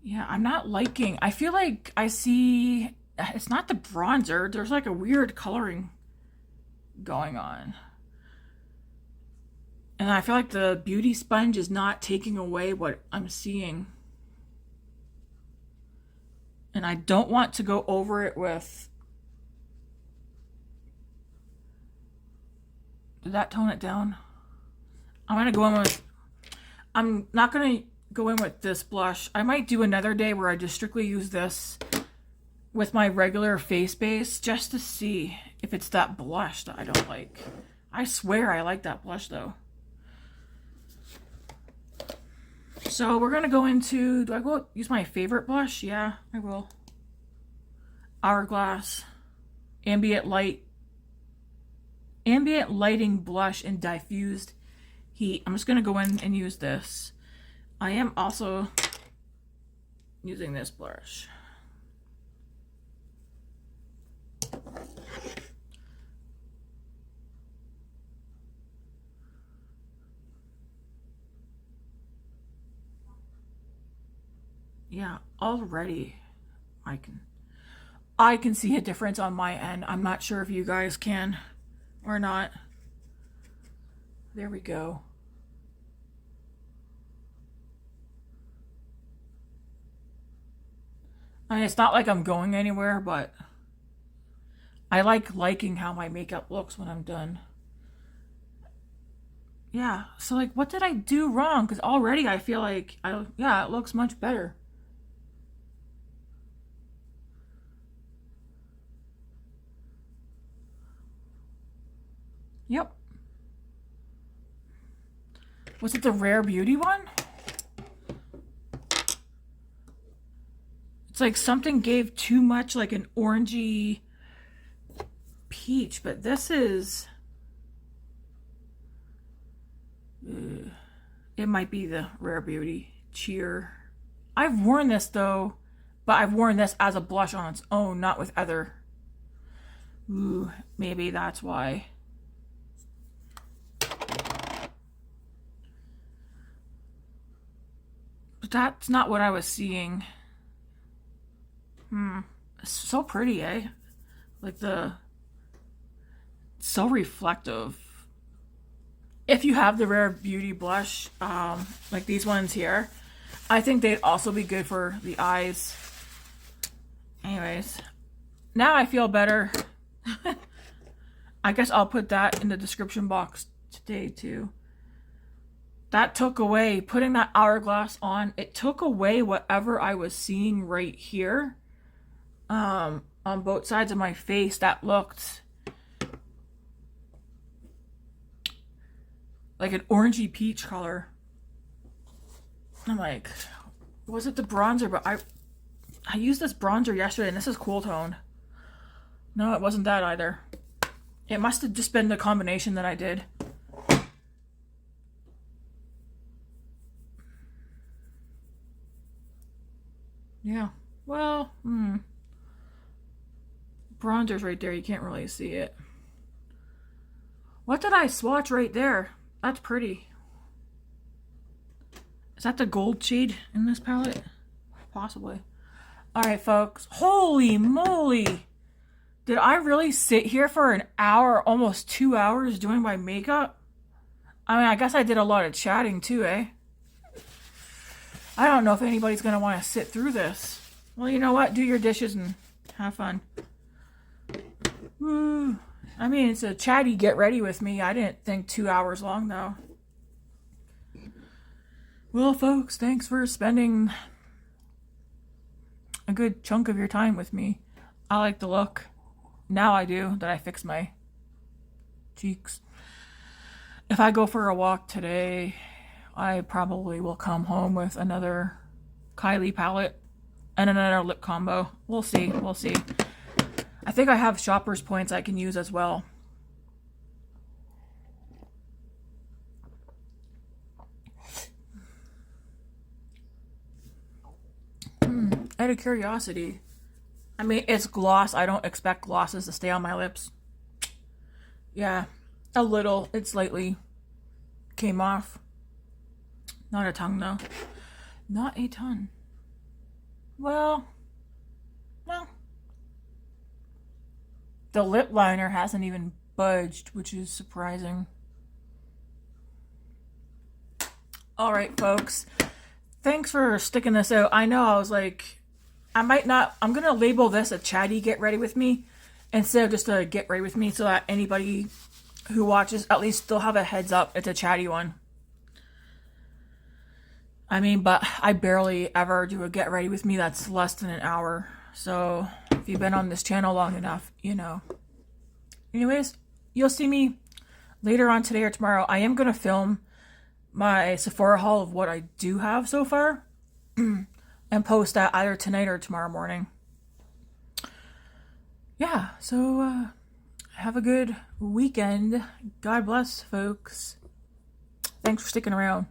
Yeah, I'm not liking. I feel like I see, it's not the bronzer. There's like a weird coloring going on. And I feel like the beauty sponge is not taking away what I'm seeing. And I don't want to go over it with... Did that tone it down? I'm going to go in with... I'm not going to go in with this blush. I might do another day where I just strictly use this with my regular face base just to see if it's that blush that I don't like. I swear I like that blush though. So we're going to go into, do I go use my favorite blush? Yeah, I will. Hourglass Ambient Lighting Blush in Diffused Heat. I'm just going to go in and use this. I am also using this blush. Yeah, already I can see a difference on my end. I'm not sure if you guys can or not. There we go. I mean, it's not like I'm going anywhere, but I liking how my makeup looks when I'm done. Yeah, so like, what did I do wrong? Because already I feel like, yeah, it looks much better. Yep. Was it the Rare Beauty one? It's like something gave too much like an orangey peach, but this is... it might be the Rare Beauty Cheer. I've worn this though, but I've worn this as a blush on its own, not with other. Ooh, maybe that's why. But that's not what I was seeing. It's so pretty, eh? Like so reflective. If you have the Rare Beauty blush, like these ones here, I think they'd also be good for the eyes. Anyways, now I feel better. I guess I'll put that in the description box today too. That took away, putting that hourglass on, it took away whatever I was seeing right here. On both sides of my face that looked like an orangey peach color. I'm like, was it the bronzer? But I used this bronzer yesterday and this is cool toned. No, it wasn't that either. It must have just been the combination that I did. Yeah, well, bronzer's right there. You can't really see it. What did I swatch right there? That's pretty. Is that the gold shade in this palette? Possibly. Alright, folks. Holy moly! Did I really sit here for an hour, almost 2 hours doing my makeup? I mean, I guess I did a lot of chatting too, eh? I don't know if anybody's going to want to sit through this. Well, you know what? Do your dishes and have fun. Woo. I mean, it's a chatty get ready with me. I didn't think 2 hours long, though. Well, folks, thanks for spending a good chunk of your time with me. I like the look. Now I do, that I fixed my cheeks. If I go for a walk today, I probably will come home with another Kylie palette and another lip combo. We'll see. We'll see. I think I have shopper's points I can use as well. Out of curiosity, I mean, it's gloss. I don't expect glosses to stay on my lips. Yeah, a little. It slightly came off. Not a tongue, though. Not a ton. Well, the lip liner hasn't even budged, which is surprising. All right, folks. Thanks for sticking this out. I know I was like, I'm going to label this a chatty get ready with me instead of just a get ready with me so that anybody who watches, at least they'll have a heads up. It's a chatty one. I mean, but I barely ever do a get ready with me that's less than an hour. So if you've been on this channel long enough, you know. Anyways, you'll see me later on today or tomorrow. I am going to film my Sephora haul of what I do have so far and post that either tonight or tomorrow morning. Yeah, so have a good weekend. God bless, folks. Thanks for sticking around.